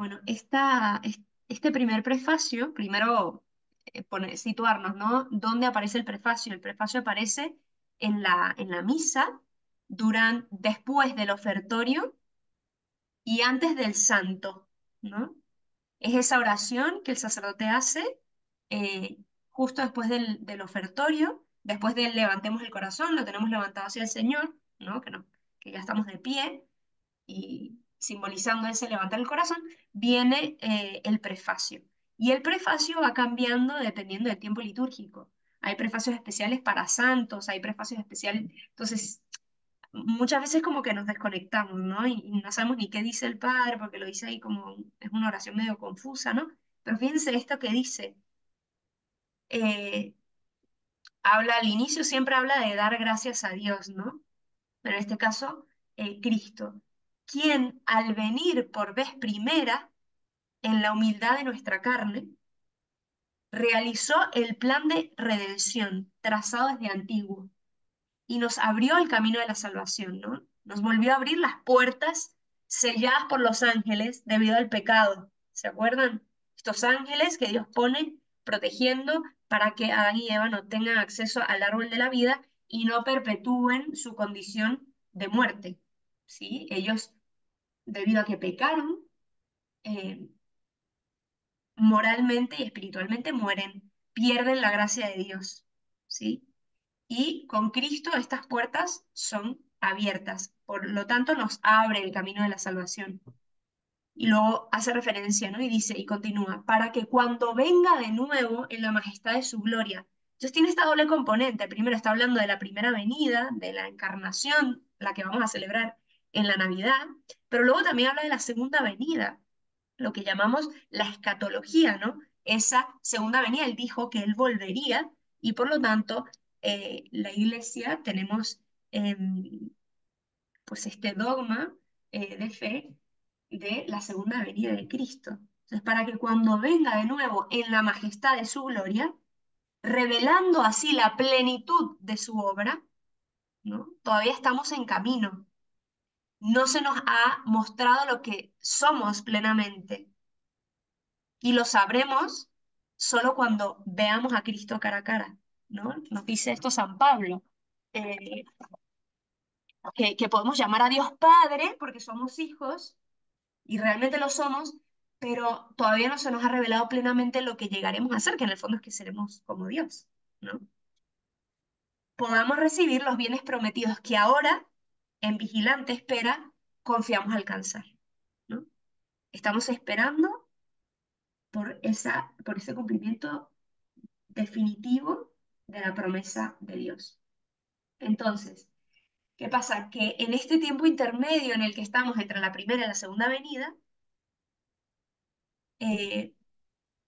Bueno, este primer prefacio, primero situarnos, ¿no? ¿Dónde aparece el prefacio? El prefacio aparece en la misa, después del ofertorio y antes del santo, ¿no? Es esa oración que el sacerdote hace eh, justo después del ofertorio, después del levantemos el corazón, lo tenemos levantado hacia el Señor, ¿no? Que ya estamos de pie y simbolizando ese levantar el corazón, viene el prefacio. Y el prefacio va cambiando dependiendo del tiempo litúrgico. Hay prefacios especiales para santos, hay prefacios especiales. Entonces, muchas veces como que nos desconectamos, ¿no? Y no sabemos ni qué dice el padre, porque lo dice ahí como, es una oración medio confusa, ¿no? Pero fíjense esto que dice. eh, Habla al inicio, siempre habla de dar gracias a Dios, ¿no? Pero en este caso, Cristo, quien al venir por vez primera en la humildad de nuestra carne, realizó el plan de redención trazado desde antiguo y nos abrió el camino de la salvación, ¿no? Nos volvió a abrir las puertas selladas por los ángeles debido al pecado. ¿Se acuerdan? Estos ángeles que Dios pone protegiendo para que Adán y Eva no tengan acceso al árbol de la vida y no perpetúen su condición de muerte. ¿Sí? Ellos, debido a que pecaron, eh, moralmente y espiritualmente mueren, pierden la gracia de Dios. ¿Sí? Y con Cristo estas puertas son abiertas, por lo tanto nos abre el camino de la salvación. Y luego hace referencia, ¿no? Y dice, y continúa, para que cuando venga de nuevo en la majestad de su gloria. Entonces tiene esta doble componente. Primero está hablando de la primera venida, de la encarnación, la que vamos a celebrar en la Navidad, pero luego también habla de la segunda venida, lo que llamamos la escatología, ¿no? Esa segunda venida, él dijo que él volvería y por lo tanto la iglesia tenemos pues este dogma de fe de la segunda venida de Cristo. Entonces, para que cuando venga de nuevo en la majestad de su gloria, revelando así la plenitud de su obra, ¿no? Todavía estamos en camino. No se nos ha mostrado lo que somos plenamente y lo sabremos solo cuando veamos a Cristo cara a cara, ¿no? Nos dice esto San Pablo, eh, que podemos llamar a Dios Padre porque somos hijos y realmente lo somos, pero todavía no se nos ha revelado plenamente lo que llegaremos a ser, que en el fondo es que seremos como Dios, ¿no? Podamos recibir los bienes prometidos que ahora, en vigilante espera, confiamos alcanzar, ¿no? Estamos esperando por ese cumplimiento definitivo de la promesa de Dios. Entonces, ¿qué pasa? Que en este tiempo intermedio en el que estamos entre la primera y la segunda venida, eh,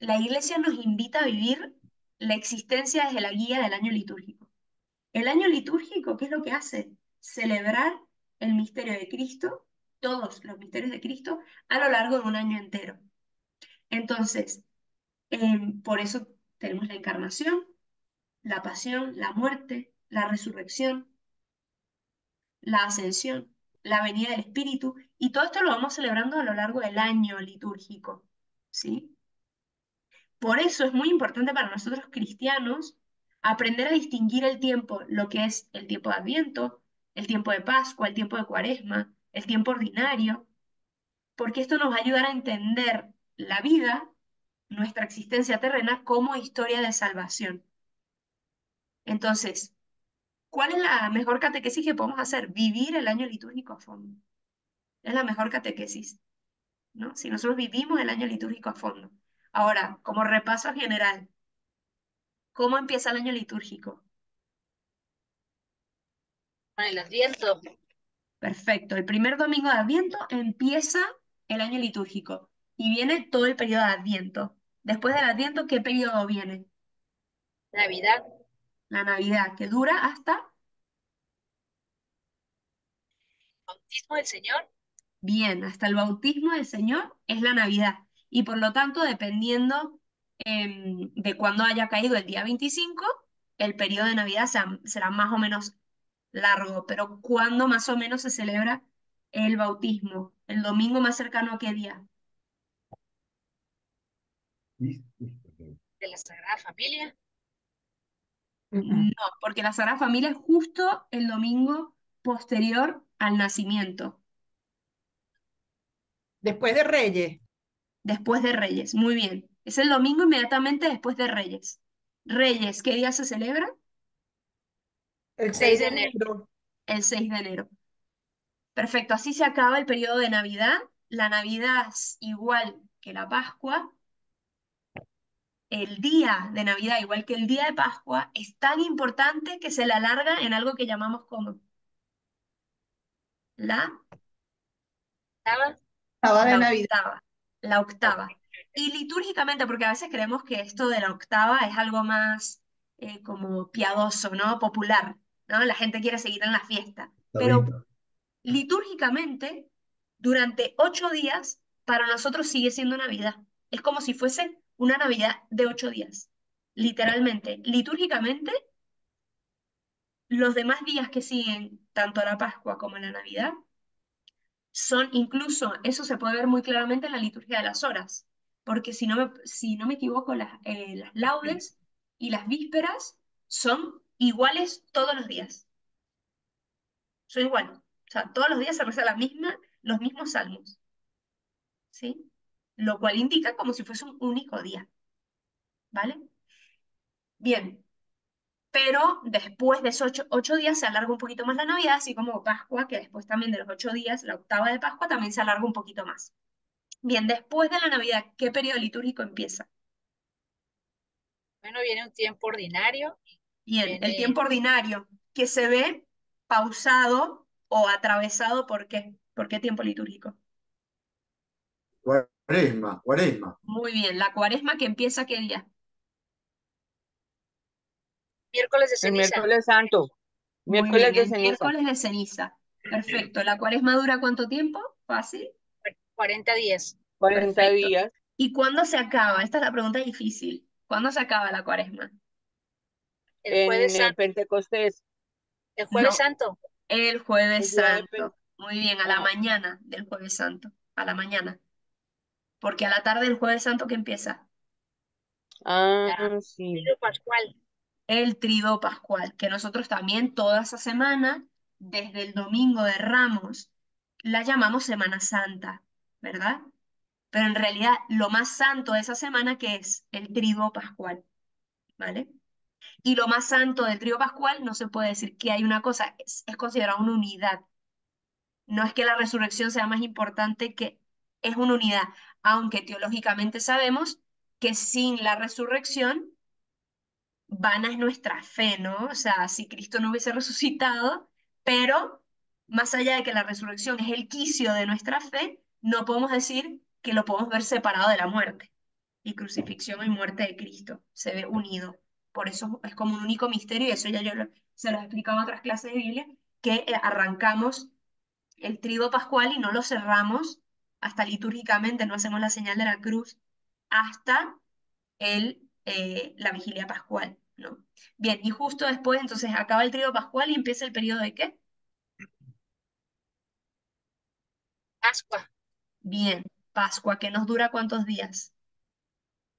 la Iglesia nos invita a vivir la existencia desde la guía del año litúrgico. El año litúrgico, ¿qué es lo que hace? Celebrar el misterio de Cristo, todos los misterios de Cristo, a lo largo de un año entero. Entonces, por eso tenemos la encarnación, la pasión, la muerte, la resurrección, la ascensión, la venida del Espíritu, y todo esto lo vamos celebrando a lo largo del año litúrgico, ¿sí? Por eso es muy importante para nosotros cristianos aprender a distinguir el tiempo, lo que es el tiempo de Adviento, el tiempo de Pascua, el tiempo de Cuaresma, el tiempo ordinario, porque esto nos va a ayudar a entender la vida, nuestra existencia terrena, como historia de salvación. Entonces, ¿cuál es la mejor catequesis que podemos hacer? Vivir el año litúrgico a fondo. Es la mejor catequesis, ¿no? Si nosotros vivimos el año litúrgico a fondo. Ahora, como repaso general, ¿cómo empieza el año litúrgico? Con el Adviento. Perfecto. El primer domingo de Adviento empieza el año litúrgico y viene todo el periodo de Adviento. Después del Adviento, ¿qué periodo viene? Navidad, La Navidad, que dura hasta, bautismo del Señor, bien, hasta el bautismo del Señor es la Navidad. Y por lo tanto, dependiendo de cuándo haya caído el día 25, el periodo de Navidad será más o menos largo. Pero ¿cuándo más o menos se celebra el bautismo? ¿El domingo más cercano a qué día? de la Sagrada Familia. No, porque la Sagrada Familia es justo el domingo posterior al nacimiento, Después de Reyes, después de Reyes. Muy bien. Es el domingo inmediatamente después de Reyes. Reyes, ¿qué día se celebra? el 6 6 de de enero. enero. El 6 de enero. Perfecto, así se acaba el periodo de Navidad. La Navidad es igual que la Pascua. El día de Navidad, igual que el día de Pascua, es tan importante que se le alarga en algo que llamamos como la, ¿Estaba? Sábado de la Navidad. octava. La Ok. octava. Y litúrgicamente, porque a veces creemos que esto de la octava es algo más como piadoso, ¿no? Popular, ¿no? La gente quiere seguir en la fiesta. Pero litúrgicamente, durante 8 días, para nosotros sigue siendo Navidad. Es como si fuese una Navidad de 8 días. Literalmente, litúrgicamente, los demás días que siguen, tanto la Pascua como la Navidad, son incluso, eso se puede ver muy claramente en la liturgia de las horas, porque si no me equivoco, las laudes y las vísperas son iguales todos los días. Son iguales. O sea, todos los días se reza los mismos salmos. ¿Sí? Lo cual indica como si fuese un único día, ¿vale? Bien, pero después de esos 8 días se alarga un poquito más la Navidad, así como Pascua, que después también de los 8 días, la octava de Pascua también se alarga un poquito más. Bien, después de la Navidad, ¿qué periodo litúrgico empieza? Bueno, viene un tiempo ordinario y Bien, el viene tiempo ordinario, que se ve pausado o atravesado ¿por qué? ¿Por qué tiempo litúrgico? Cuaresma, cuaresma. Muy bien, la cuaresma que empieza ¿qué día? miércoles de El ceniza, miércoles santo, Muy bien, miércoles de el ceniza, miércoles de ceniza. Perfecto. ¿La cuaresma dura cuánto tiempo? Fácil. 40 días, 40 Perfecto. días, ¿Y cuándo se acaba? Esta es la pregunta difícil. ¿Cuándo se acaba la cuaresma? el jueves en el santo, Pentecostés, el jueves No, santo, el jueves el día de santo. Muy bien, a la ah, mañana del jueves santo. A la mañana. Porque a la tarde del jueves santo ¿qué empieza? sí, Trío pascual, El trido pascual, que nosotros también toda esa semana, desde el domingo de Ramos, la llamamos Semana Santa, ¿verdad? Pero en realidad lo más santo de esa semana que es el triduo pascual, ¿vale? Y lo más santo del triduo pascual no se puede decir que hay una cosa, es considerado una unidad. No es que la resurrección sea más importante que es una unidad, aunque teológicamente sabemos que sin la resurrección vana es nuestra fe, ¿no? O sea, si Cristo no hubiese resucitado, pero más allá de que la resurrección es el quicio de nuestra fe, no podemos decir que lo podemos ver separado de la muerte. Y crucifixión y muerte de Cristo se ve unido. Por eso es como un único misterio, y eso ya se lo he explicado en otras clases de Biblia, que arrancamos el trigo pascual y no lo cerramos hasta litúrgicamente, no hacemos la señal de la cruz hasta la vigilia pascual, ¿no? Bien, y justo después entonces acaba el trigo pascual y empieza el periodo de ¿qué? Pascua, Bien, Pascua, que nos dura ¿cuántos días?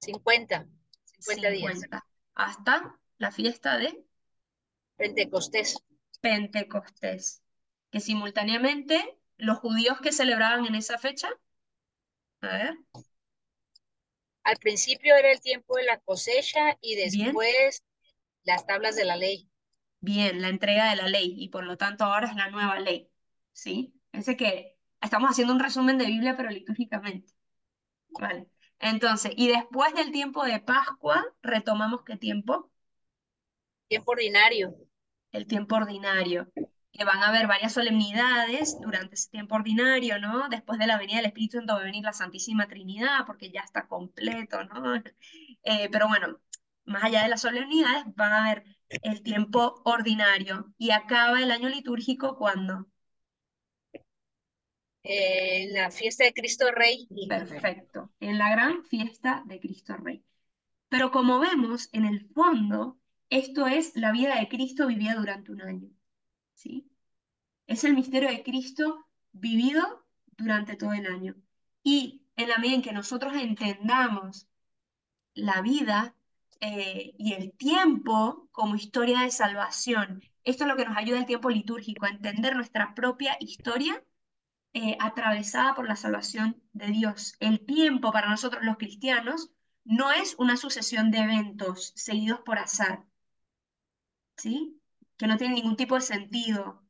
50 días, 50. Hasta la fiesta de Pentecostés. Pentecostés, que simultáneamente los judíos que celebraban en esa fecha, a ver, Al principio era el tiempo de la cosecha y bien, después las tablas de la ley. bien, la entrega de la ley, y por lo tanto ahora es la nueva ley, ¿sí? Pensé que estamos haciendo un resumen de Biblia, pero litúrgicamente. Vale. Entonces, y después del tiempo de Pascua, retomamos ¿qué tiempo? Tiempo ordinario. El tiempo ordinario, que van a haber varias solemnidades durante ese tiempo ordinario, ¿no? Después de la venida del Espíritu Santo va a venir la Santísima Trinidad, porque ya está completo, ¿no? Pero bueno, más allá de las solemnidades, va a haber el tiempo ordinario y acaba el año litúrgico cuando. La fiesta de Cristo Rey, Perfecto, en la gran fiesta de Cristo Rey. Pero como vemos, en el fondo, esto es la vida de Cristo vivida durante un año, ¿sí? Es el misterio de Cristo vivido durante todo el año. Y en la medida en que nosotros entendamos la vida y el tiempo como historia de salvación. Esto es lo que nos ayuda el tiempo litúrgico, a entender nuestra propia historia atravesada por la salvación de Dios. El tiempo para nosotros los cristianos no es una sucesión de eventos seguidos por azar, ¿sí? Que no tienen ningún tipo de sentido,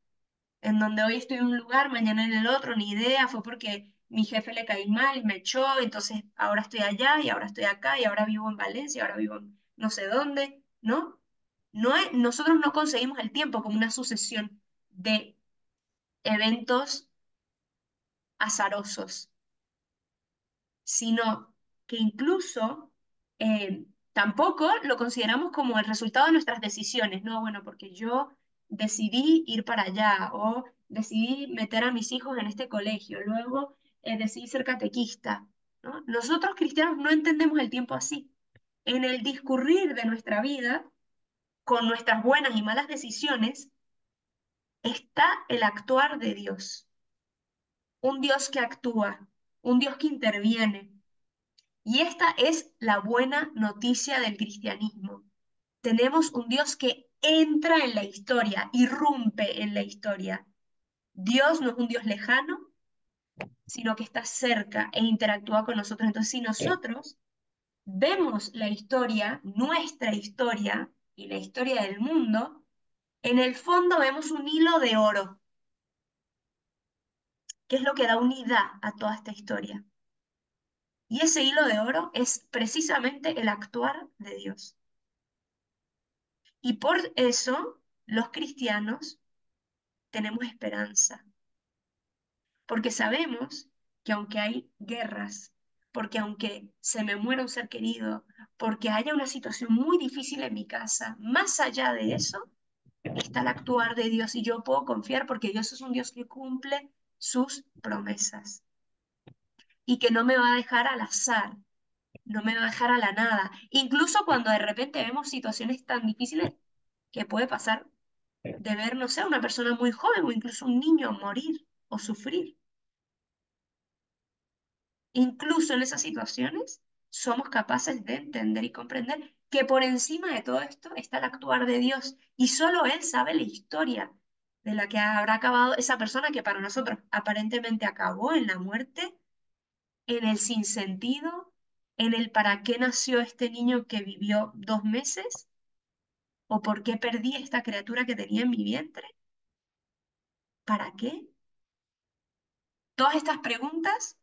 en donde hoy estoy en un lugar, mañana en el otro, ni idea, fue porque mi jefe le caí mal y me echó, entonces ahora estoy allá y ahora estoy acá y ahora vivo en Valencia, ahora vivo en no sé dónde, ¿no? Nosotros no conseguimos el tiempo como una sucesión de eventos azarosos, sino que incluso tampoco lo consideramos como el resultado de nuestras decisiones, ¿no? Bueno, porque yo decidí ir para allá o decidí meter a mis hijos en este colegio, luego decidí ser catequista, ¿no? Nosotros cristianos no entendemos el tiempo así. En el discurrir de nuestra vida, con nuestras buenas y malas decisiones, está el actuar de Dios, un Dios que actúa, un Dios que interviene. Y esta es la buena noticia del cristianismo. Tenemos un Dios que entra en la historia, irrumpe en la historia. Dios no es un Dios lejano, sino que está cerca e interactúa con nosotros. Entonces, si nosotros vemos la historia, nuestra historia y la historia del mundo, en el fondo vemos un hilo de oro, que es lo que da unidad a toda esta historia. Y ese hilo de oro es precisamente el actuar de Dios. Y por eso los cristianos tenemos esperanza, porque sabemos que aunque hay guerras, porque aunque se me muera un ser querido, porque haya una situación muy difícil en mi casa, más allá de eso está el actuar de Dios y yo puedo confiar porque Dios es un Dios que cumple sus promesas y que no me va a dejar al azar, no me va a dejar a la nada, incluso cuando de repente vemos situaciones tan difíciles que puede pasar de ver, no sé, a una persona muy joven o incluso un niño morir o sufrir. Incluso en esas situaciones somos capaces de entender y comprender que por encima de todo esto está el actuar de Dios y solo Él sabe la historia de la que habrá acabado esa persona que para nosotros aparentemente acabó en la muerte, en el sinsentido, en el para qué nació este niño que vivió 2 meses o por qué perdí esta criatura que tenía en mi vientre. ¿Para qué? Todas estas preguntas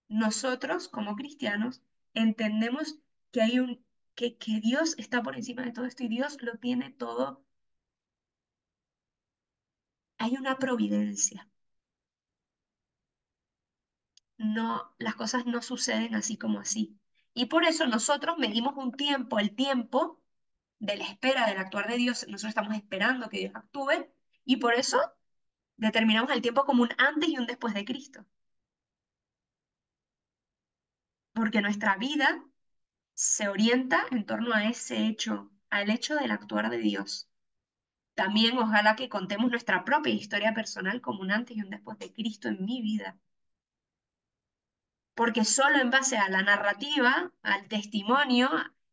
nosotros como cristianos entendemos que que Dios está por encima de todo esto y Dios lo tiene todo. Hay una providencia. No, las cosas no suceden así como así. Y por eso nosotros medimos un tiempo, el tiempo de la espera del actuar de Dios. Nosotros estamos esperando que Dios actúe y por eso determinamos el tiempo como un antes y un después de Cristo. Porque nuestra vida se orienta en torno a ese hecho, al hecho del actuar de Dios. También ojalá que contemos nuestra propia historia personal como un antes y un después de Cristo en mi vida, porque solo en base a la narrativa, al testimonio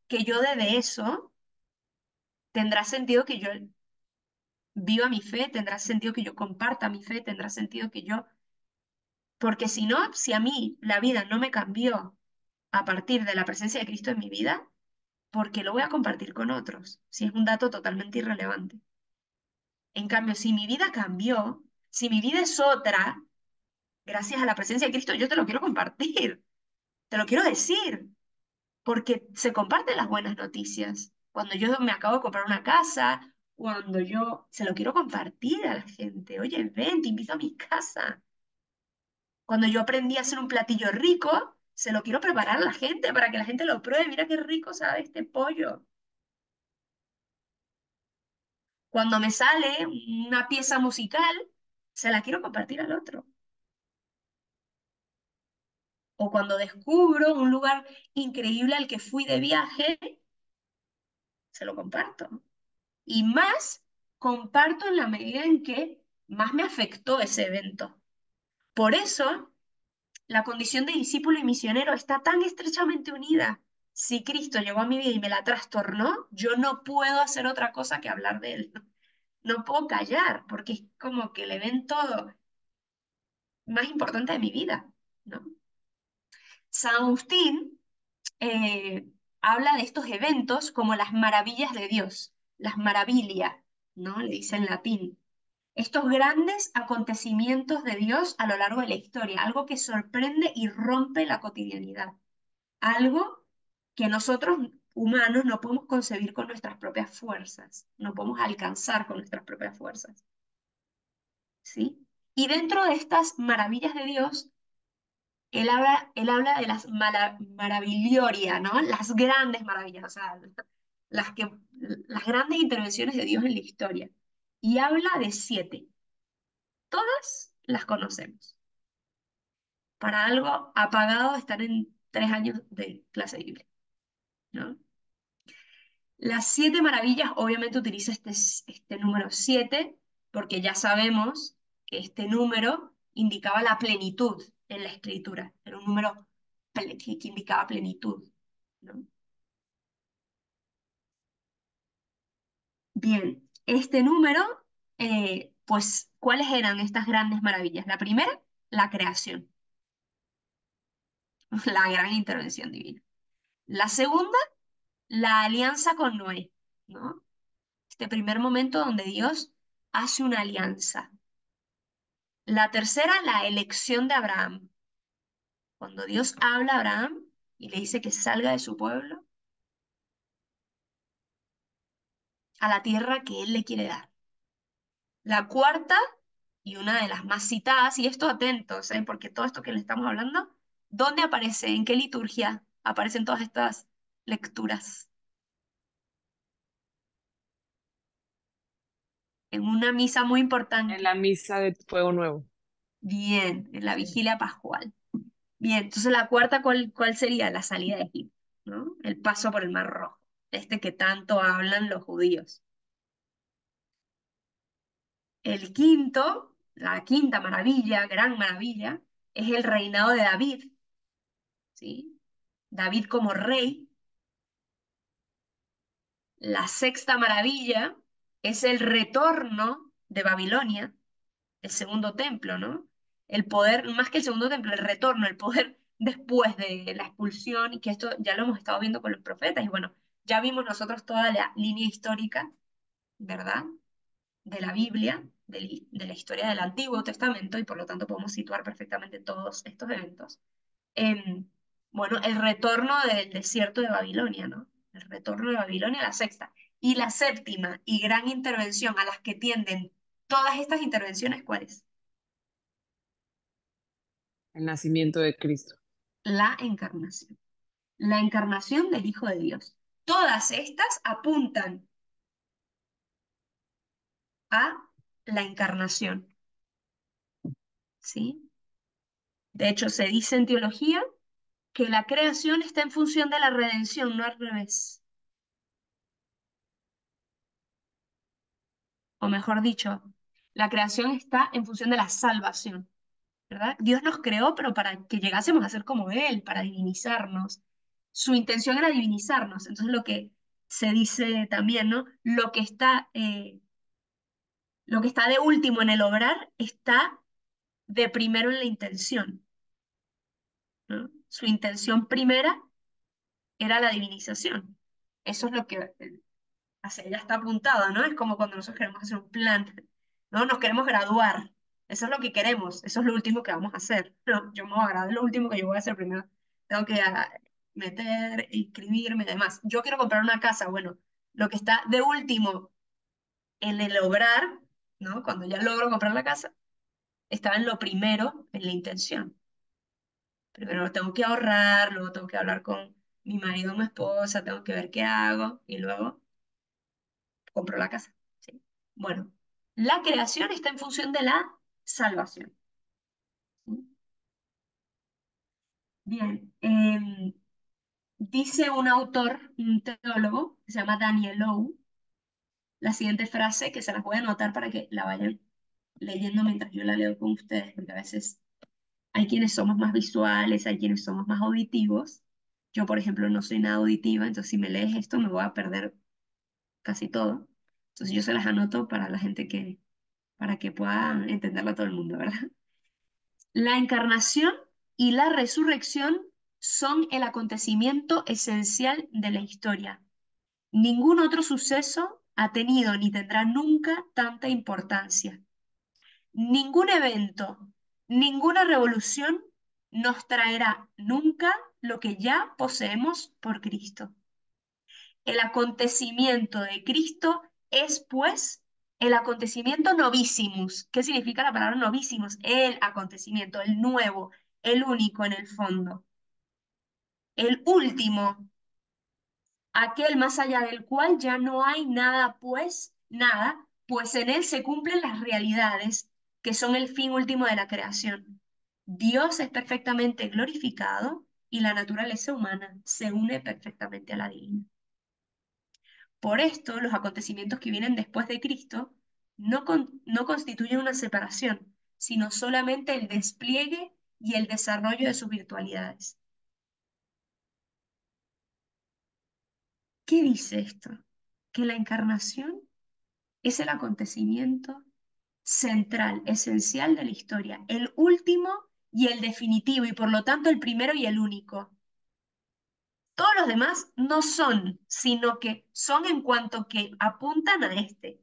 que yo dé de eso, tendrá sentido que yo viva mi fe, tendrá sentido que yo comparta mi fe, tendrá sentido que yo, porque si no, si a mí la vida no me cambió a partir de la presencia de Cristo en mi vida, ¿por qué lo voy a compartir con otros? Si es un dato totalmente irrelevante. En cambio, si mi vida cambió, si mi vida es otra, gracias a la presencia de Cristo, yo te lo quiero compartir, te lo quiero decir, porque se comparten las buenas noticias. Cuando yo me acabo de comprar una casa, cuando yo se lo quiero compartir a la gente, oye, ven, te invito a mi casa. Cuando yo aprendí a hacer un platillo rico, se lo quiero preparar a la gente para que la gente lo pruebe. Mira qué rico sabe este pollo. Cuando me sale una pieza musical, se la quiero compartir al otro. O cuando descubro un lugar increíble al que fui de viaje, se lo comparto. Y más comparto en la medida en que más me afectó ese evento. Por eso, la condición de discípulo y misionero está tan estrechamente unida, Si Cristo llegó a mi vida y me la trastornó, yo no puedo hacer otra cosa que hablar de él. No puedo callar, porque es como que el evento más importante de mi vida, ¿no? San Agustín eh, habla de estos eventos como las maravillas de Dios, las maravillas, ¿no? Le dice en latín. Estos grandes acontecimientos de Dios a lo largo de la historia, algo que sorprende y rompe la cotidianidad, algo que nosotros humanos no podemos concebir con nuestras propias fuerzas, no podemos alcanzar con nuestras propias fuerzas, ¿sí? Y dentro de estas maravillas de Dios, él habla de las maravilloria, ¿no? Las grandes maravillas, o sea, las, que, las grandes intervenciones de Dios en la historia. Y habla de 7. Todas las conocemos. Para algo apagado estar en 3 años de clase de Biblia, ¿no? Las 7 maravillas, obviamente utiliza este número 7, porque ya sabemos que este número indicaba la plenitud en la escritura. Era un número que indicaba plenitud, ¿no? Bien, este número, pues, ¿cuáles eran estas grandes maravillas? La primera, la creación, la gran intervención divina. La segunda, la alianza con Noé, ¿no? Este primer momento donde Dios hace una alianza. La tercera, la elección de Abraham. Cuando Dios habla a Abraham y le dice que salga de su pueblo a la tierra que él le quiere dar. La cuarta, y una de las más citadas, y esto atentos, porque todo esto que le estamos hablando, ¿dónde aparece? ¿En qué liturgia aparecen todas estas lecturas? En una misa muy En importante. la misa de Fuego Nuevo. Bien, en la Sí. vigilia pascual. Bien, entonces la cuarta, ¿cuál sería? La salida de Egipto, ¿no? El paso por el Mar Rojo, este que tanto hablan los judíos. El quinto, la quinta maravilla, gran maravilla, es el reinado de David, ¿sí? David como rey. La sexta maravilla es el retorno de Babilonia, el segundo templo, ¿no? El poder, más que el segundo templo, el retorno, el poder después de la expulsión, y que esto ya lo hemos estado viendo con los profetas, y bueno, ya vimos nosotros toda la línea histórica, ¿verdad? De la Biblia, de la historia del Antiguo Testamento, y por lo tanto podemos situar perfectamente todos estos eventos. Em, bueno, el retorno del desierto de Babilonia, ¿no? El retorno de Babilonia, la sexta. Y la séptima y gran intervención a las que tienden todas estas intervenciones, ¿cuál es? El nacimiento de Cristo. La encarnación. La encarnación del Hijo de Dios. Todas estas apuntan a la encarnación, ¿sí? De hecho, se dice en teología que la creación está en función de la redención, no al revés. O mejor dicho, la creación está en función de la salvación, ¿verdad? Dios nos creó, pero para que llegásemos a ser como Él, para divinizarnos. Su intención era divinizarnos. Entonces lo que se dice también, ¿no? Lo que está de último en el obrar está de primero en la intención, ¿no? Su intención primera era la divinización. Eso es lo que hacia ella está apuntado, ¿no? Es como cuando nosotros queremos hacer un plan, ¿no? Nos queremos graduar. Eso es lo que queremos, eso es lo último que vamos a hacer. No, yo me voy a graduar, es lo último que yo voy a hacer primero. Tengo que meter, inscribirme y demás. Yo quiero comprar una casa, bueno, lo que está de último en el obrar, ¿no? Cuando ya logro comprar la casa, estaba en lo primero, en la intención. Primero tengo que ahorrar, luego tengo que hablar con mi marido o mi esposa, tengo que ver qué hago y luego compro la casa. ¿Sí? Bueno, la creación está en función de la salvación. ¿Sí? Bien, dice un autor, un teólogo, que se llama Daniel Lowe, la siguiente frase que se las voy a anotar para que la vayan leyendo mientras yo la leo con ustedes, porque a veces hay quienes somos más visuales, hay quienes somos más auditivos. Yo, por ejemplo, no soy nada auditiva, entonces si me lees esto me voy a perder casi todo. Entonces yo se las anoto para la gente para que pueda entenderla todo el mundo, ¿verdad? La encarnación y la resurrección son el acontecimiento esencial de la historia. Ningún otro suceso ha tenido ni tendrá nunca tanta importancia. Ningún evento, ninguna revolución nos traerá nunca lo que ya poseemos por Cristo. El acontecimiento de Cristo es, pues, el acontecimiento novissimus. ¿Qué significa la palabra novissimus? El acontecimiento, el nuevo, el único en el fondo, el último, aquel más allá del cual ya no hay nada, pues en él se cumplen las realidades que son el fin último de la creación. Dios es perfectamente glorificado y la naturaleza humana se une perfectamente a la divina. Por esto, los acontecimientos que vienen después de Cristo no constituyen una separación, sino solamente el despliegue y el desarrollo de sus virtualidades. ¿Qué dice esto? Que la encarnación es el acontecimiento central, esencial de la historia, el último y el definitivo, y por lo tanto el primero y el único. Todos los demás no son, sino que son en cuanto que apuntan a este.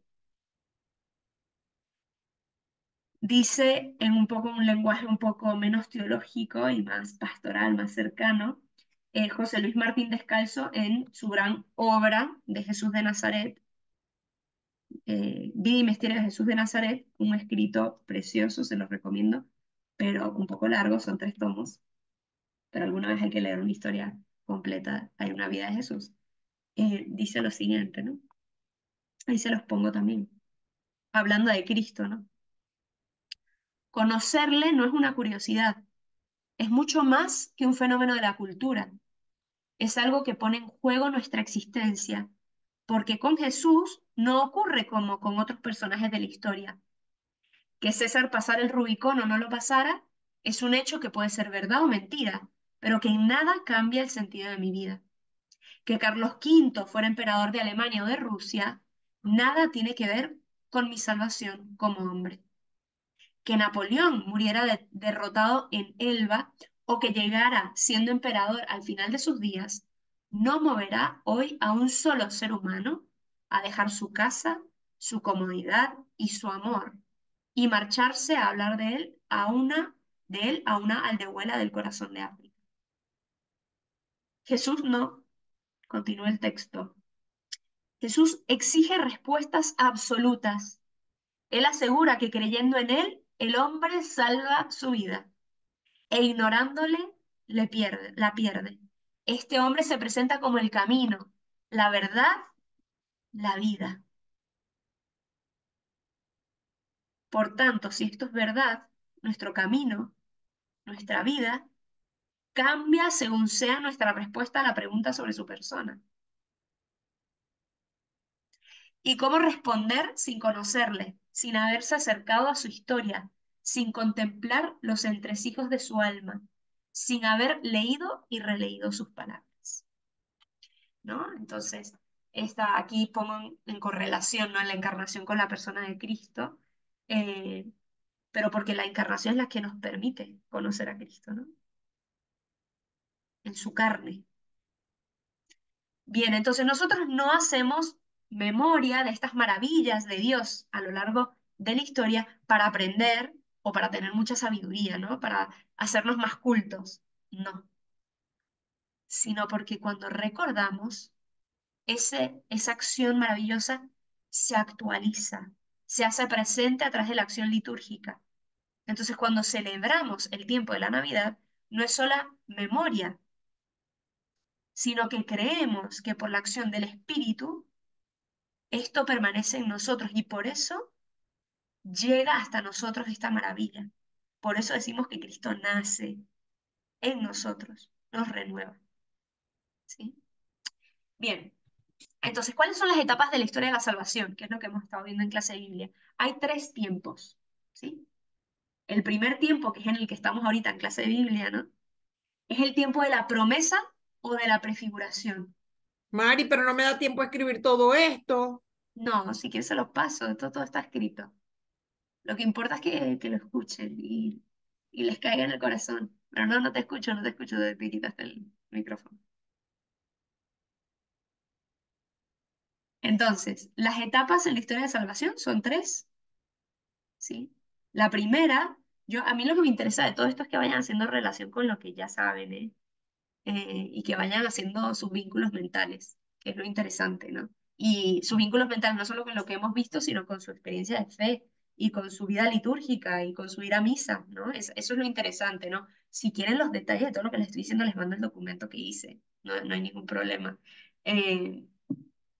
Dice en un lenguaje un poco menos teológico y más pastoral, más cercano, José Luis Martín Descalzo en su gran obra de Jesús de Nazaret, Vida y Misterio de Jesús de Nazaret, un escrito precioso, se los recomiendo, pero un poco largo, son 3 tomos, pero alguna vez hay que leer una historia completa, hay una vida de Jesús. Dice lo siguiente, ¿no? Ahí se los pongo también, hablando de Cristo, ¿no? Conocerle no es una curiosidad, es mucho más que un fenómeno de la cultura, es algo que pone en juego nuestra existencia, porque con Jesús no ocurre como con otros personajes de la historia. Que César pasara el Rubicón o no lo pasara es un hecho que puede ser verdad o mentira, pero que en nada cambia el sentido de mi vida. Que Carlos V fuera emperador de Alemania o de Rusia, nada tiene que ver con mi salvación como hombre. Que Napoleón muriera derrotado en Elba o que llegara siendo emperador al final de sus días, no moverá hoy a un solo ser humano a dejar su casa, su comodidad y su amor y marcharse a hablar de él a una aldehuela del corazón de África. Jesús no, continúa el texto. Jesús exige respuestas absolutas. Él asegura que creyendo en él, el hombre salva su vida e ignorándole la pierde. Este hombre se presenta como el camino, la verdad, la vida. Por tanto, si esto es verdad, nuestro camino, nuestra vida, cambia según sea nuestra respuesta a la pregunta sobre su persona. ¿Y cómo responder sin conocerle, sin haberse acercado a su historia, sin contemplar los entresijos de su alma, sin haber leído y releído sus palabras? ¿No? Entonces, aquí pongo en correlación, ¿no?, en la encarnación con la persona de Cristo, eh, pero porque la encarnación es la que nos permite conocer a Cristo, ¿no? En su carne. Bien, entonces nosotros no hacemos memoria de estas maravillas de Dios a lo largo de la historia para aprender o para tener mucha sabiduría, ¿no? Para hacernos más cultos. No, sino porque cuando recordamos, esa acción maravillosa se actualiza, se hace presente a través de la acción litúrgica. Entonces, cuando celebramos el tiempo de la Navidad, no es sola memoria, sino que creemos que por la acción del Espíritu, esto permanece en nosotros y por eso llega hasta nosotros esta maravilla. Por eso decimos que Cristo nace en nosotros, nos renueva. ¿Sí? Bien, entonces, ¿cuáles son las etapas de la historia de la salvación? Que es lo que hemos estado viendo en clase de Biblia. Hay 3 tiempos, ¿sí? El primer tiempo, que es en el que estamos ahorita en clase de Biblia, ¿no? Es el tiempo de la promesa o de la prefiguración? Mari, pero no me da tiempo a escribir todo esto. No, si quieres se los paso, esto todo está escrito. Lo que importa es que lo escuchen y les caiga en el corazón. Pero no, no te escucho, de hasta el micrófono. Entonces, las etapas en la historia de salvación son tres, ¿sí? La primera, a mí lo que me interesa de todo esto es que vayan haciendo relación con lo que ya saben, ¿eh? Y que vayan haciendo sus vínculos mentales, que es lo interesante, ¿no? Y sus vínculos mentales no solo con lo que hemos visto, sino con su experiencia de fe y con su vida litúrgica y con su ir a misa, ¿no? Eso es lo interesante, ¿no? Si quieren los detalles de todo lo que les estoy diciendo, les mando el documento que hice, no hay ningún problema. Eh,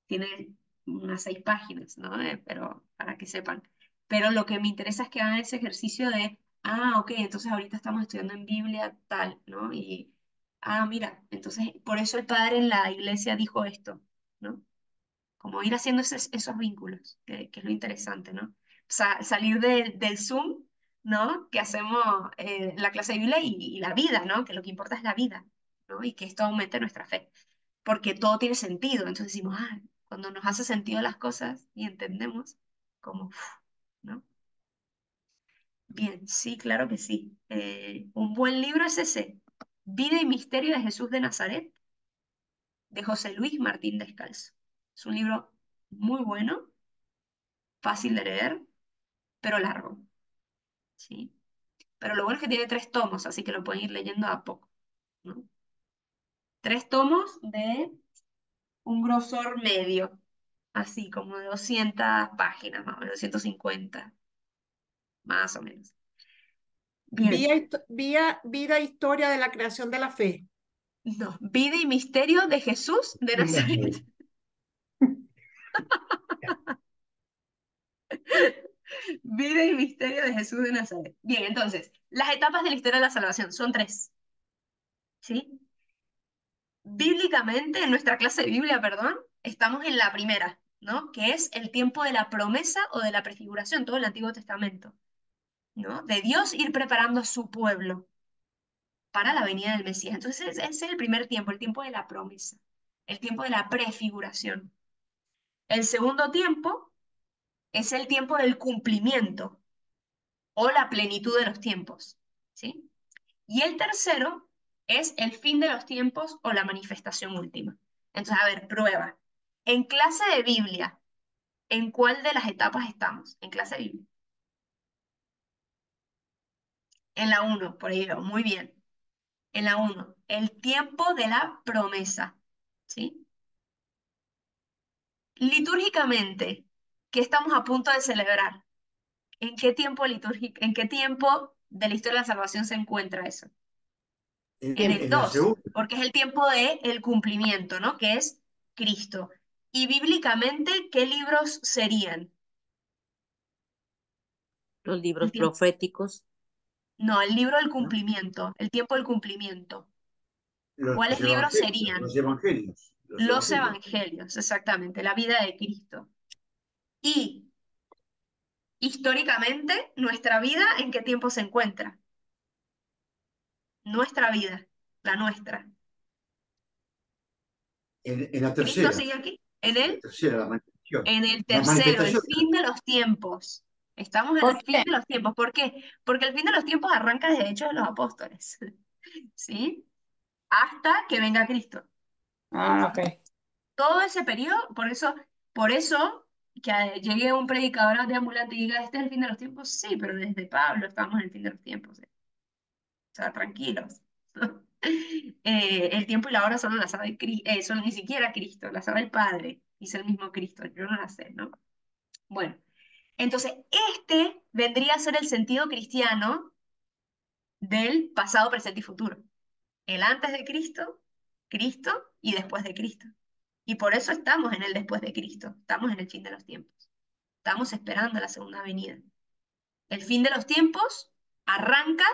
Tiene unas 6 páginas, ¿no? Pero para que sepan. Pero lo que me interesa es que hagan ese ejercicio de, ok, entonces ahorita estamos estudiando en Biblia tal, ¿no? Y, mira, entonces por eso el padre en la iglesia dijo esto, ¿no? Como ir haciendo esos vínculos, que es lo interesante, ¿no? Salir del Zoom, ¿no? Que hacemos la clase de Biblia y la vida, ¿no? Que lo que importa es la vida, ¿no? Y que esto aumente nuestra fe porque todo tiene sentido. Entonces decimos, cuando nos hace sentido las cosas y entendemos, como, ¿no? Bien, sí, claro que sí. Un buen libro es ese, Vida y Misterio de Jesús de Nazaret, de José Luis Martín Descalzo. Es un libro muy bueno, fácil de leer, pero largo, ¿sí? Pero lo bueno es que tiene 3 tomos, así que lo pueden ir leyendo a poco, ¿no? 3 tomos de un grosor medio, así como de 200 páginas, más o menos, 250 más o menos. Bien, Vida e historia de la creación de la fe. no, Vida y Misterio de Jesús de Nazaret. Vida y Misterio de Jesús de Nazaret. Bien, entonces, las etapas de la historia de la salvación son 3, ¿sí? Bíblicamente, en nuestra clase de Biblia, perdón, estamos en la primera, ¿no? Que es el tiempo de la promesa o de la prefiguración, todo el Antiguo Testamento, ¿no? De Dios ir preparando a su pueblo para la venida del Mesías. Entonces, ese es el primer tiempo, el tiempo de la promesa, el tiempo de la prefiguración. El segundo tiempo es el tiempo del cumplimiento o la plenitud de los tiempos, ¿sí? Y el tercero es el fin de los tiempos o la manifestación última. Entonces, a ver, prueba. En clase de Biblia, ¿en cuál de las etapas estamos? En clase de Biblia. En la uno, por ahí veo, muy bien. En la uno, el tiempo de la promesa, ¿sí? Litúrgicamente, ¿qué estamos a punto de celebrar? ¿En qué tiempo litúrgico, en qué tiempo de la historia de la salvación se encuentra eso? En el En la 2, segunda, porque es el tiempo de el cumplimiento, ¿no? Que es Cristo. Y bíblicamente, ¿qué libros serían? Los El libros tiempo, proféticos, no, el libro del ¿no? cumplimiento, el tiempo del cumplimiento. ¿Cuáles Los libros evangelios, serían? los evangelios, los Los evangelios. evangelios, exactamente, la vida de Cristo. Y históricamente, nuestra vida, ¿en qué tiempo se encuentra? Nuestra vida, la nuestra. En la ¿Cristo tercera, sigue aquí? en la tercera, la manifestación. En el La tercero, el manifestación, fin de los tiempos. Estamos en el fin José. de los tiempos. ¿Por qué? Porque el fin de los tiempos arranca desde Hechos de los Apóstoles, ¿sí? Hasta que venga Cristo. Ah, ok. Todo ese periodo, por eso que llegue un predicador de ambulante y diga, este es el fin de los tiempos, sí, pero desde Pablo estamos en el fin de los tiempos, ¿eh? O sea, tranquilos. El tiempo y la hora solo la sabe Cristo, solo ni siquiera Cristo, la sabe el Padre, dice el mismo Cristo, yo no la sé, ¿no? Bueno, entonces este vendría a ser el sentido cristiano del pasado, presente y futuro. El antes de Cristo, Cristo y después de Cristo. Y por eso estamos en el después de Cristo, estamos en el fin de los tiempos, estamos esperando la segunda venida. El fin de los tiempos arranca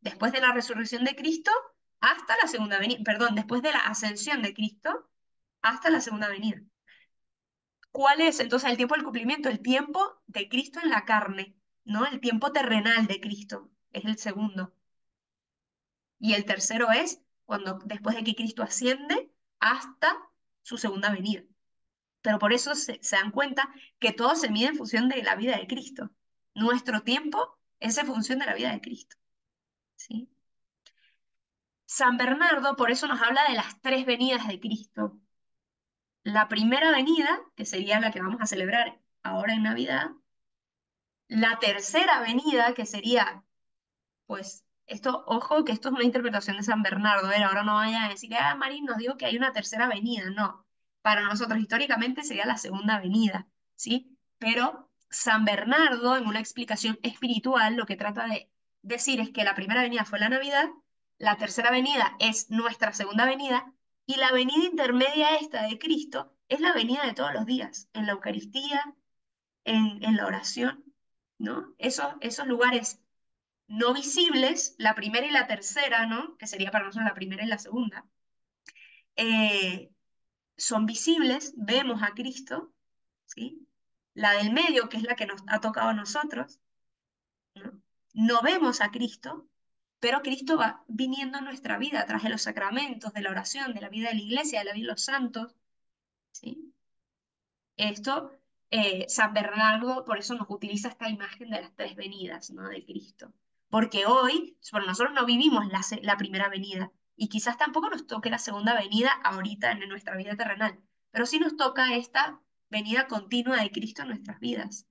después de la resurrección de Cristo hasta la segunda venida, perdón, después de la ascensión de Cristo hasta la segunda venida. ¿Cuál es entonces el tiempo del cumplimiento? El tiempo de Cristo en la carne, ¿no? El tiempo terrenal de Cristo es el segundo. Y el tercero es después de que Cristo asciende hasta su segunda venida. Pero por eso se dan cuenta que todo se mide en función de la vida de Cristo. Nuestro tiempo es en función de la vida de Cristo. ¿Sí? San Bernardo por eso nos habla de las tres venidas de Cristo. La primera venida, que sería la que vamos a celebrar ahora en Navidad. La tercera venida, que sería, pues, esto, ojo, que esto es una interpretación de San Bernardo, ¿eh? Ahora no vayan a decir, ah, Marín nos dijo que hay una tercera venida. No, para nosotros históricamente sería la segunda venida, ¿sí? Pero San Bernardo, en una explicación espiritual, lo que trata de decir es que la primera venida fue la Navidad, la tercera venida es nuestra segunda venida, y la venida intermedia esta de Cristo es la venida de todos los días, en la Eucaristía, en la oración, ¿no? Esos lugares no visibles, la primera y la tercera, ¿no? Que sería para nosotros la primera y la segunda, eh, son visibles, vemos a Cristo, ¿sí? La del medio, que es la que nos ha tocado a nosotros, ¿no? No vemos a Cristo, pero Cristo va viniendo en nuestra vida a través de los sacramentos, de la oración, de la vida de la iglesia, de la vida de los santos, ¿sí? Esto, San Bernardo, por eso nos utiliza esta imagen de las tres venidas, ¿no? De Cristo. Porque hoy, bueno, nosotros no vivimos la primera venida y quizás tampoco nos toque la segunda venida ahorita en nuestra vida terrenal, pero sí nos toca esta venida continua de Cristo en nuestras vidas.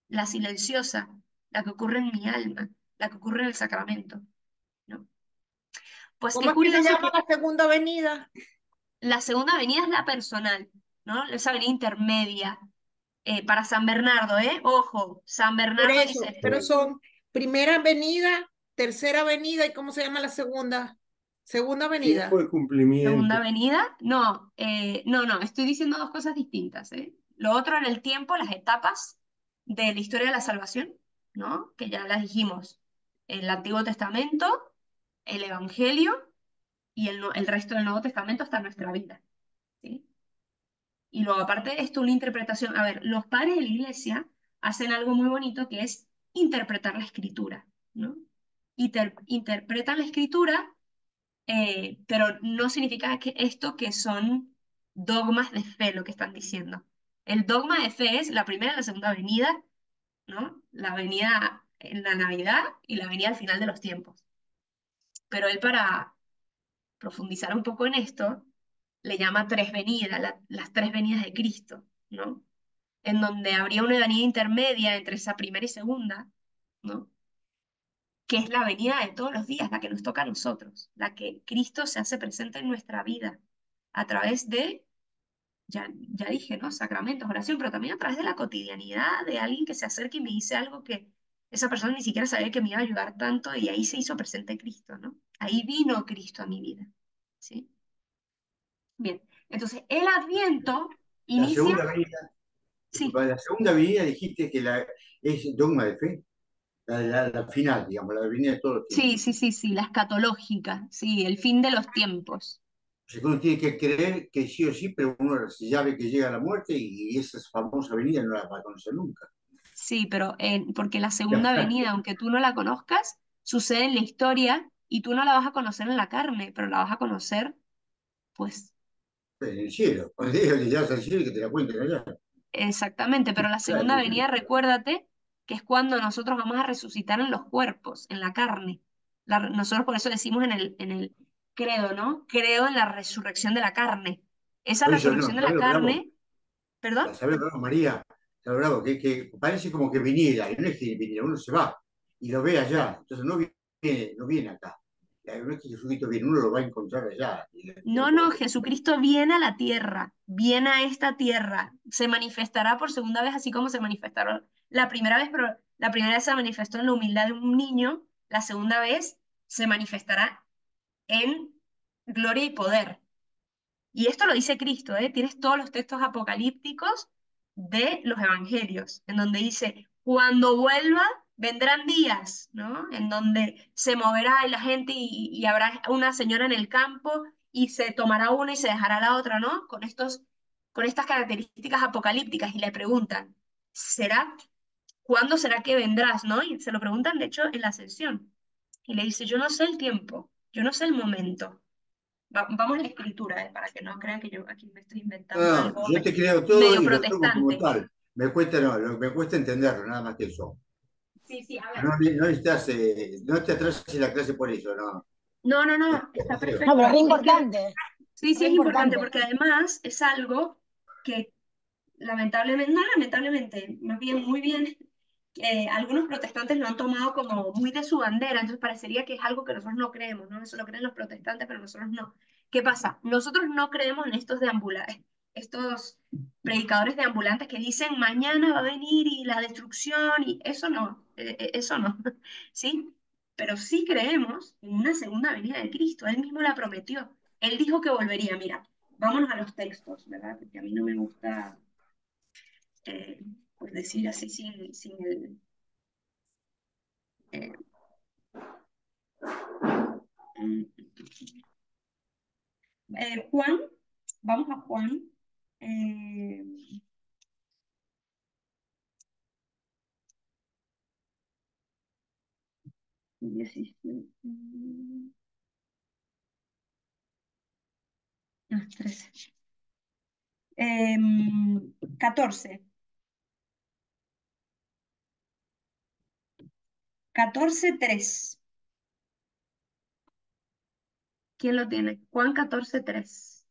La silenciosa, la que ocurre en mi alma, la que ocurre en el sacramento, ¿no? Pues ¿Cómo qué es que se curioso llama que la segunda venida? la segunda venida es la personal, ¿no? Esa venida intermedia para San Bernardo, ¿eh? Ojo, San Por Bernardo eso, dice, pero son primera avenida, tercera avenida, ¿y cómo se llama la segunda? Segunda Tiempo avenida. de cumplimiento. segunda venida. No, no, estoy diciendo dos cosas distintas, ¿eh? Lo otro en el tiempo, las etapas de la historia de la salvación, ¿no? Que ya las dijimos. El Antiguo Testamento, el Evangelio y el resto del Nuevo Testamento hasta nuestra vida, ¿sí? Y luego, aparte de esto, una interpretación. A ver, los padres de la iglesia hacen algo muy bonito que es interpretar la escritura, ¿no? Interpretan la escritura, pero no significa que esto que son dogmas de fe lo que están diciendo. El dogma de fe es la primera y la segunda venida, ¿no? La venida en la Navidad y la venida al final de los tiempos. Pero él, para profundizar un poco en esto, le llama tres venidas, las tres venidas de Cristo, ¿no? En donde habría una venida intermedia entre esa primera y segunda, ¿no? Que es la venida de todos los días, la que nos toca a nosotros, la que Cristo se hace presente en nuestra vida a través de, ya dije, ¿no? Sacramentos, oración, pero también a través de la cotidianidad, de alguien que se acerca y me dice algo que esa persona ni siquiera sabía que me iba a ayudar tanto y ahí se hizo presente Cristo, ¿no? Ahí vino Cristo a mi vida, ¿sí? Bien, entonces el Adviento La inicia, segunda venida, sí, disculpa, la segunda venida dijiste que es dogma de fe, la final, digamos, la venida de todos los sí, tiempos. sí, sí, sí, la escatológica, sí, el fin de los tiempos. O sea, que uno tiene que creer que sí o sí, pero uno ya ve que llega la muerte y esa famosa venida no la va a conocer nunca. Sí, pero porque la Ya segunda está, venida, aunque tú no la conozcas, sucede en la historia y tú no la vas a conocer en la carne, pero la vas a conocer, pues, en el cielo. Cuando te digo que llegas al cielo y que te la cuenten allá. exactamente. Pero la segunda Claro, venida, recuérdate que es cuando nosotros vamos a resucitar en los cuerpos, en la carne. Nosotros por eso decimos en el credo, ¿no? Creo en la resurrección de la carne. Esa por eso no, resurrección de la ¿sabes lo bravo? carne, ¿perdón? La sabes bravo, María, sabes bravo, que parece como que viniera, y no es que viniera, uno se va y lo ve allá, entonces no viene acá. No es que Jesucristo viene, uno lo va a encontrar allá. No, no, Jesucristo viene a la tierra, viene a esta tierra, se manifestará por segunda vez así como se manifestaron la primera vez, pero la primera vez se manifestó en la humildad de un niño, la segunda vez se manifestará en gloria y poder. Y esto lo dice Cristo, ¿eh? Tienes todos los textos apocalípticos de los evangelios, en donde dice, cuando vuelva, vendrán días, ¿no? En donde se moverá la gente y habrá una señora en el campo y se tomará una y se dejará la otra, ¿no? Con estas características apocalípticas y le preguntan, ¿cuándo será que vendrás, ¿no? Y se lo preguntan, de hecho, en la ascensión. Y le dice, yo no sé el tiempo, yo no sé el momento, Vamos a la escritura, para que no crean que yo aquí me estoy inventando No, algo yo te creo todo medio y lo tomo como protestante. tal. Me cuesta, no, me cuesta entenderlo, nada más que eso. Sí, sí, a ver. No, no necesitas, no te atrases en la clase por eso, no. No, Te está creo. No, pero perfecto. re Es que importante, sí, sí re es importante importante. porque además es algo que lamentablemente, no lamentablemente, más bien muy bien, algunos protestantes lo han tomado como muy de su bandera, entonces parecería que es algo que nosotros no creemos, ¿no? Eso lo creen los protestantes, pero nosotros no. ¿Qué pasa? Nosotros no creemos en estos predicadores de ambulantes que dicen mañana va a venir y la destrucción y eso no, ¿sí? Pero sí creemos en una segunda venida de Cristo, Él mismo la prometió. Él dijo que volvería, mira, vámonos a los textos, ¿verdad? Porque a mí no me gusta eh, por decir así, sin el... eh, mm, Juan, vamos a Juan, eh, 17, 13, 14, 14:3. ¿Quién lo tiene? Juan 14:3.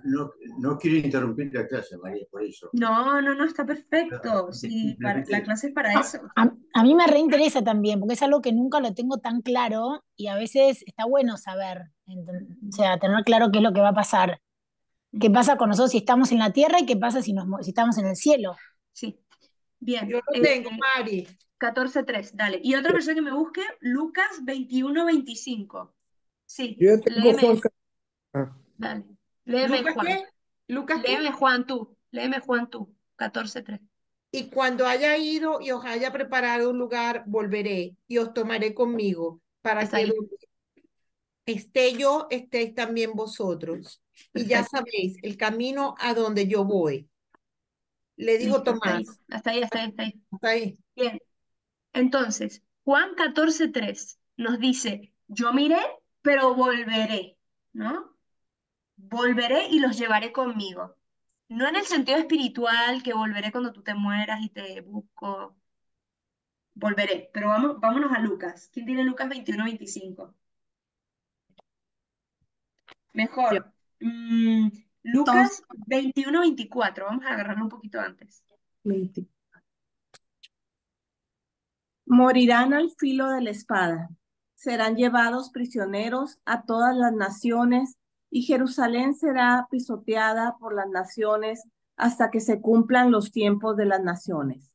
No, no quiero interrumpir la clase, María, por eso. No, está perfecto. Sí, la Simplemente, clase es para eso. A mí me reinteresa también, porque es algo que nunca lo tengo tan claro y a veces está bueno saber, o sea, tener claro qué es lo que va a pasar. ¿Qué pasa con nosotros si estamos en la tierra y qué pasa si estamos en el cielo? Sí, bien. Yo lo tengo, Mari. 14:3, dale. Y otra persona que me busque, Lucas 21:25. Sí, Yo tengo léeme Juan. ese. Dale. Léeme ¿Lucas Juan. qué? ¿Lucas qué? Léeme Juan tú. Léeme Juan tú. 14:3. Y cuando haya ido y os haya preparado un lugar, volveré y os tomaré conmigo, para Está que ahí. donde esté yo, estéis también vosotros. Y ya Perfecto. sabéis el camino a donde yo voy. Le dijo Listo, hasta ahí. Tomás. Hasta ahí. Hasta ahí. Bien. Entonces, Juan 14:3 nos dice, yo miré, pero volveré, ¿no? Volveré y los llevaré conmigo. No en el sentido espiritual, que volveré cuando tú te mueras y te busco. Volveré. Pero vámonos a Lucas. ¿Quién tiene Lucas 21:25? Ya, Mejor. entonces, Lucas 21:24. Vamos a agarrarlo un poquito antes. 20. Morirán al filo de la espada, serán llevados prisioneros a todas las naciones, y Jerusalén será pisoteada por las naciones hasta que se cumplan los tiempos de las naciones.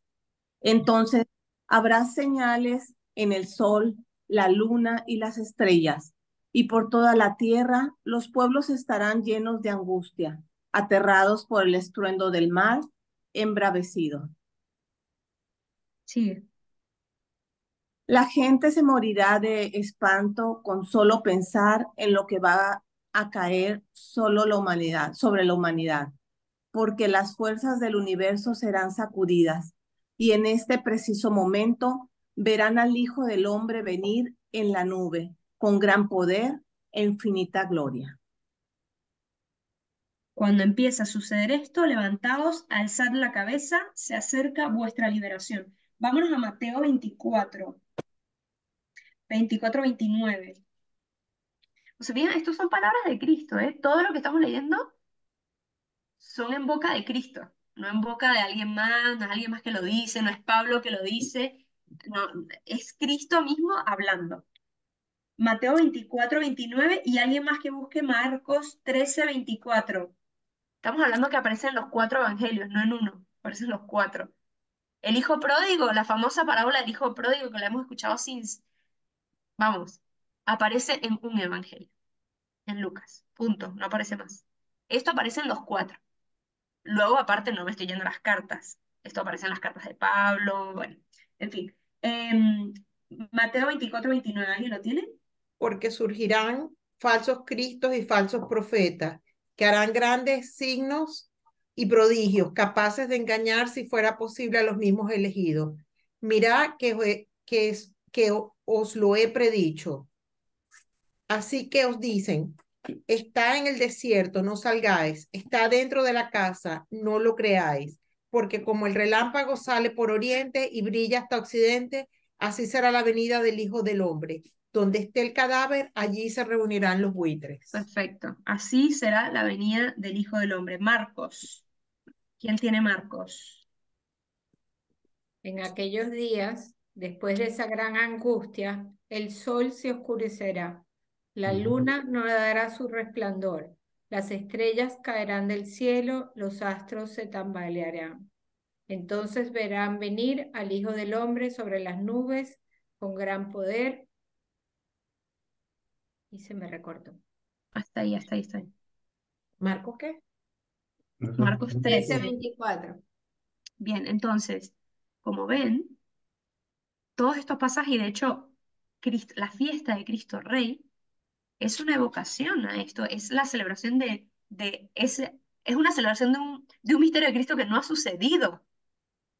Entonces habrá señales en el sol, la luna y las estrellas, y por toda la tierra los pueblos estarán llenos de angustia, aterrados por el estruendo del mar, embravecidos. Sigue. La gente se morirá de espanto con solo pensar en lo que va a caer sobre la humanidad, porque las fuerzas del universo serán sacudidas y en este preciso momento verán al Hijo del Hombre venir en la nube con gran poder e infinita gloria. Cuando empieza a suceder esto, levantaos, alzad la cabeza, se acerca vuestra liberación. Vámonos a Mateo 24, 29. O sea, bien, estos son palabras de Cristo, ¿eh? Todo lo que estamos leyendo son en boca de Cristo, no en boca de alguien más, no es alguien más que lo dice, no es Pablo que lo dice, no, es Cristo mismo hablando. Mateo 24, 29 y alguien más que busque Marcos 13, 24. Estamos hablando que aparecen los 4 evangelios, no en uno, aparecen los 4. El hijo pródigo, la famosa parábola del hijo pródigo que la hemos escuchado vamos, aparece en un evangelio, en Lucas, punto, no aparece más. Esto aparece en los 4. Luego, aparte, no me estoy yendo a las cartas. Esto aparece en las cartas de Pablo, bueno, en fin. Mateo 24, 29, ¿alguien lo tiene? Porque surgirán falsos cristos y falsos profetas que harán grandes signos y prodigios, capaces de engañar si fuera posible a los mismos elegidos. Mirad que os lo he predicho. Así que os dicen, está en el desierto, no salgáis, está dentro de la casa, no lo creáis, porque como el relámpago sale por oriente y brilla hasta occidente, así será la venida del Hijo del Hombre. Donde esté el cadáver, allí se reunirán los buitres. Perfecto. Así será la venida del Hijo del Hombre. Marcos. ¿Quién tiene Marcos? En aquellos días, después de esa gran angustia, el sol se oscurecerá, la luna no dará su resplandor, las estrellas caerán del cielo, los astros se tambalearán. Entonces verán venir al Hijo del Hombre sobre las nubes con gran poder. Y se me recortó. Hasta ahí, hasta ahí, hasta ahí. ¿Marcos qué? Marcos 13. 13:24. Bien, entonces, como ven, todos estos pasajes, y de hecho, la fiesta de Cristo Rey es una evocación a esto, es la celebración es una celebración de un misterio de Cristo que no ha sucedido.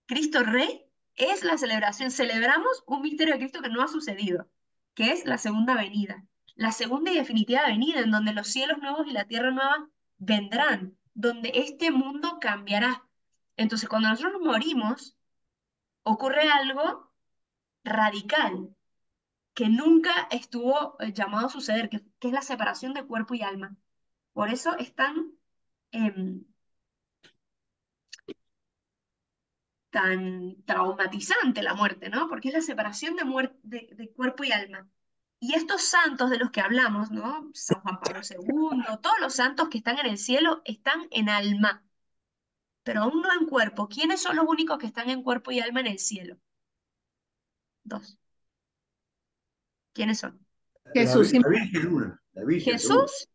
Cristo Rey es la celebración, celebramos un misterio de Cristo que no ha sucedido, que es la segunda venida, la segunda y definitiva venida, en donde los cielos nuevos y la tierra nueva vendrán, donde este mundo cambiará. Entonces, cuando nosotros morimos, ocurre algo radical que nunca estuvo llamado a suceder, que es la separación de cuerpo y alma. Por eso es em, tan traumatizante la muerte, ¿no? Porque es la separación de cuerpo y alma. Y estos santos de los que hablamos, ¿no? San Juan Pablo II, todos los santos que están en el cielo están en alma, pero aún no en cuerpo. ¿Quiénes son los únicos que están en cuerpo y alma en el cielo? Dos. ¿Quiénes son? Jesús y La Virgen una, la Virgen seguro. Jesús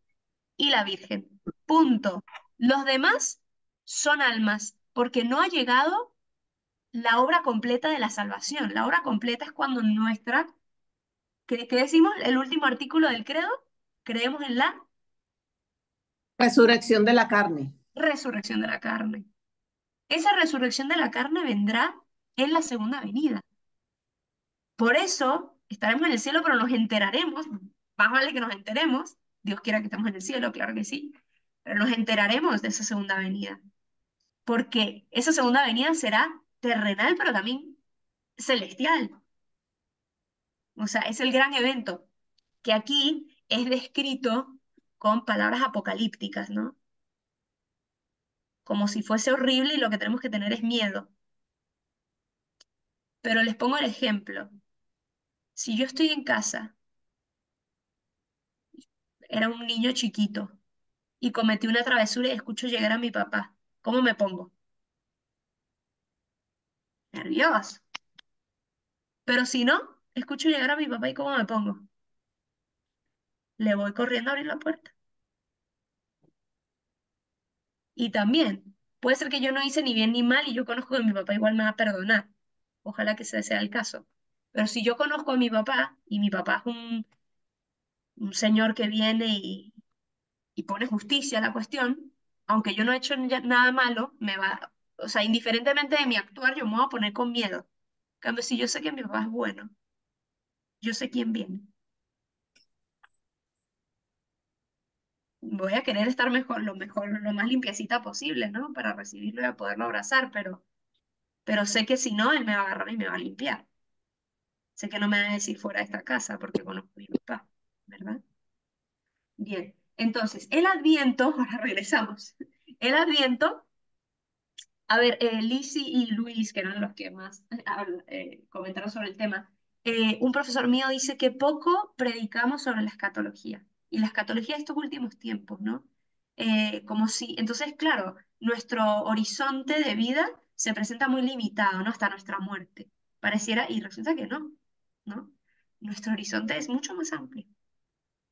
y la Virgen. Punto. Los demás son almas, porque no ha llegado la obra completa de la salvación. La obra completa es cuando ¿qué decimos? El último artículo del credo, creemos en la resurrección de la carne. resurrección de la carne. Esa resurrección de la carne vendrá en la segunda venida. Por eso estaremos en el cielo, pero nos enteraremos, más vale que nos enteremos, Dios quiera que estemos en el cielo, claro que sí, pero nos enteraremos de esa segunda venida, porque esa segunda venida será terrenal, pero también celestial. O sea, es el gran evento que aquí es descrito con palabras apocalípticas, ¿no? Como si fuese horrible y lo que tenemos que tener es miedo. Pero les pongo el ejemplo. Si yo estoy en casa, era un niño chiquito, y cometí una travesura y escucho llegar a mi papá, ¿cómo me pongo? Nervioso. Pero si no, escucho llegar a mi papá y ¿cómo me pongo? Le voy corriendo a abrir la puerta. Y también, puede ser que yo no hice ni bien ni mal y yo conozco que mi papá igual me va a perdonar. Ojalá que ese sea el caso. Pero si yo conozco a mi papá y mi papá es un señor que viene y pone justicia a la cuestión, aunque yo no he hecho nada malo, o sea, indiferentemente de mi actuar, yo me voy a poner con miedo. En cambio, si yo sé que mi papá es bueno, yo sé quién viene. Voy a querer estar mejor, lo más limpiecita posible, ¿no? Para recibirlo y poderlo abrazar, pero sé que si no, él me va a agarrar y me va a limpiar. Sé que no me va a decir fuera de esta casa porque conozco a mi papá, ¿verdad? Bien, entonces, el Adviento, ahora regresamos. El Adviento, a ver, Lizzie y Luis, que eran los que más comentaron sobre el tema, un profesor mío dice que poco predicamos sobre la escatología y la escatología de estos últimos tiempos, ¿no? Como si, entonces, claro, nuestro horizonte de vida se presenta muy limitado, ¿no? Hasta nuestra muerte. Pareciera, y resulta que no, ¿no? Nuestro horizonte es mucho más amplio,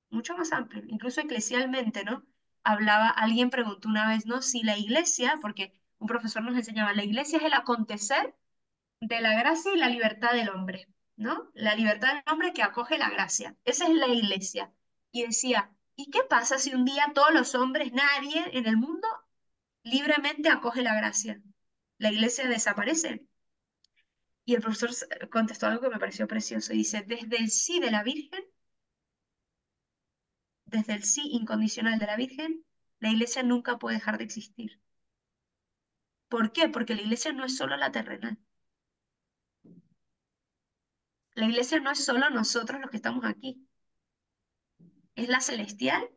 mucho más amplio, incluso eclesialmente, ¿no? Alguien preguntó una vez, ¿no? Si la iglesia, porque un profesor nos enseñaba, la iglesia es el acontecer de la gracia y la libertad del hombre, ¿no? La libertad del hombre que acoge la gracia. Esa es la iglesia. Y decía, ¿y qué pasa si un día todos los hombres, nadie en el mundo, libremente acoge la gracia. La iglesia desaparece. Y el profesor contestó algo que me pareció precioso. Y dice, desde el sí de la Virgen, desde el sí incondicional de la Virgen, la iglesia nunca puede dejar de existir. ¿Por qué? Porque la iglesia no es solo la terrenal. La iglesia no es solo nosotros los que estamos aquí. Es la celestial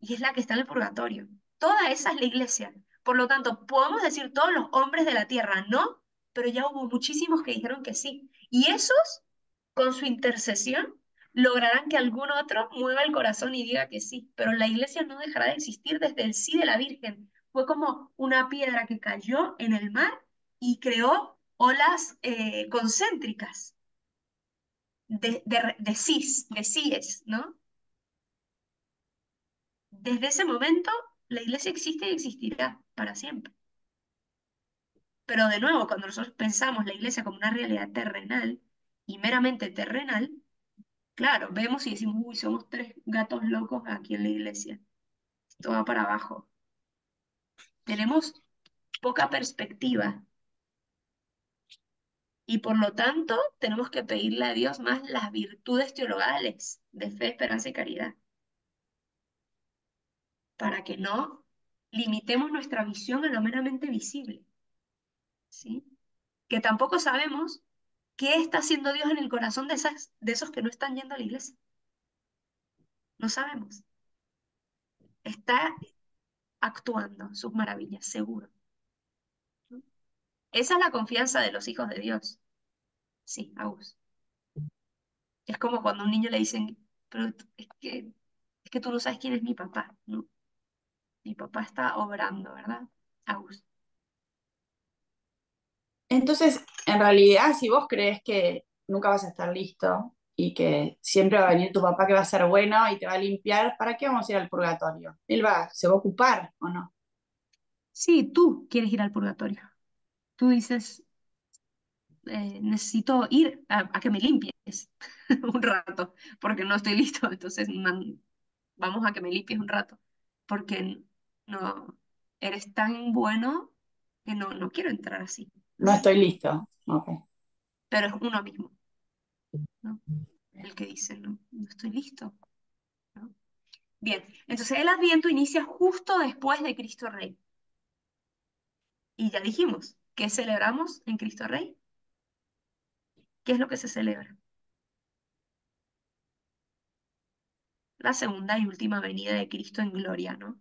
y es la que está en el purgatorio. Toda esa es la iglesia. Por lo tanto, podemos decir todos los hombres de la tierra no, pero ya hubo muchísimos que dijeron que sí. Y esos, con su intercesión, lograrán que algún otro mueva el corazón y diga que sí. Pero la iglesia no dejará de existir desde el sí de la Virgen. Fue como una piedra que cayó en el mar y creó olas concéntricas de sís, de síes, ¿no? Desde ese momento, la iglesia existe y existirá para siempre. Pero de nuevo, cuando nosotros pensamos la iglesia como una realidad terrenal y meramente terrenal, claro, vemos y decimos, uy, somos tres gatos locos aquí en la iglesia. Esto va para abajo. Tenemos poca perspectiva y por lo tanto tenemos que pedirle a Dios más las virtudes teologales de fe, esperanza y caridad para que no limitemos nuestra visión a lo meramente visible, ¿sí? Que tampoco sabemos qué está haciendo Dios en el corazón de esos que no están yendo a la iglesia. No sabemos. Está actuando sus maravillas, seguro. Esa es la confianza de los hijos de Dios. Sí, Agus. Es como cuando a un niño le dicen, pero es que tú no sabes quién es mi papá, ¿no? Mi papá está obrando, ¿verdad? Agus. Entonces, en realidad, si vos crees que nunca vas a estar listo y que siempre va a venir tu papá que va a ser bueno y te va a limpiar, ¿para qué vamos a ir al purgatorio? Él se va a ocupar, ¿o no? Sí, tú quieres ir al purgatorio. Tú dices, necesito ir a que me limpies un rato, porque no estoy listo. Entonces, vamos a que me limpies un rato, porque no, eres tan bueno que no quiero entrar así, No ¿no? estoy listo. Ok. Pero es uno mismo, ¿no? El que dice, no estoy listo, ¿no? Bien, entonces el Adviento inicia justo después de Cristo Rey. Y ya dijimos, ¿qué celebramos en Cristo Rey? ¿Qué es lo que se celebra? La segunda y última venida de Cristo en gloria, ¿no?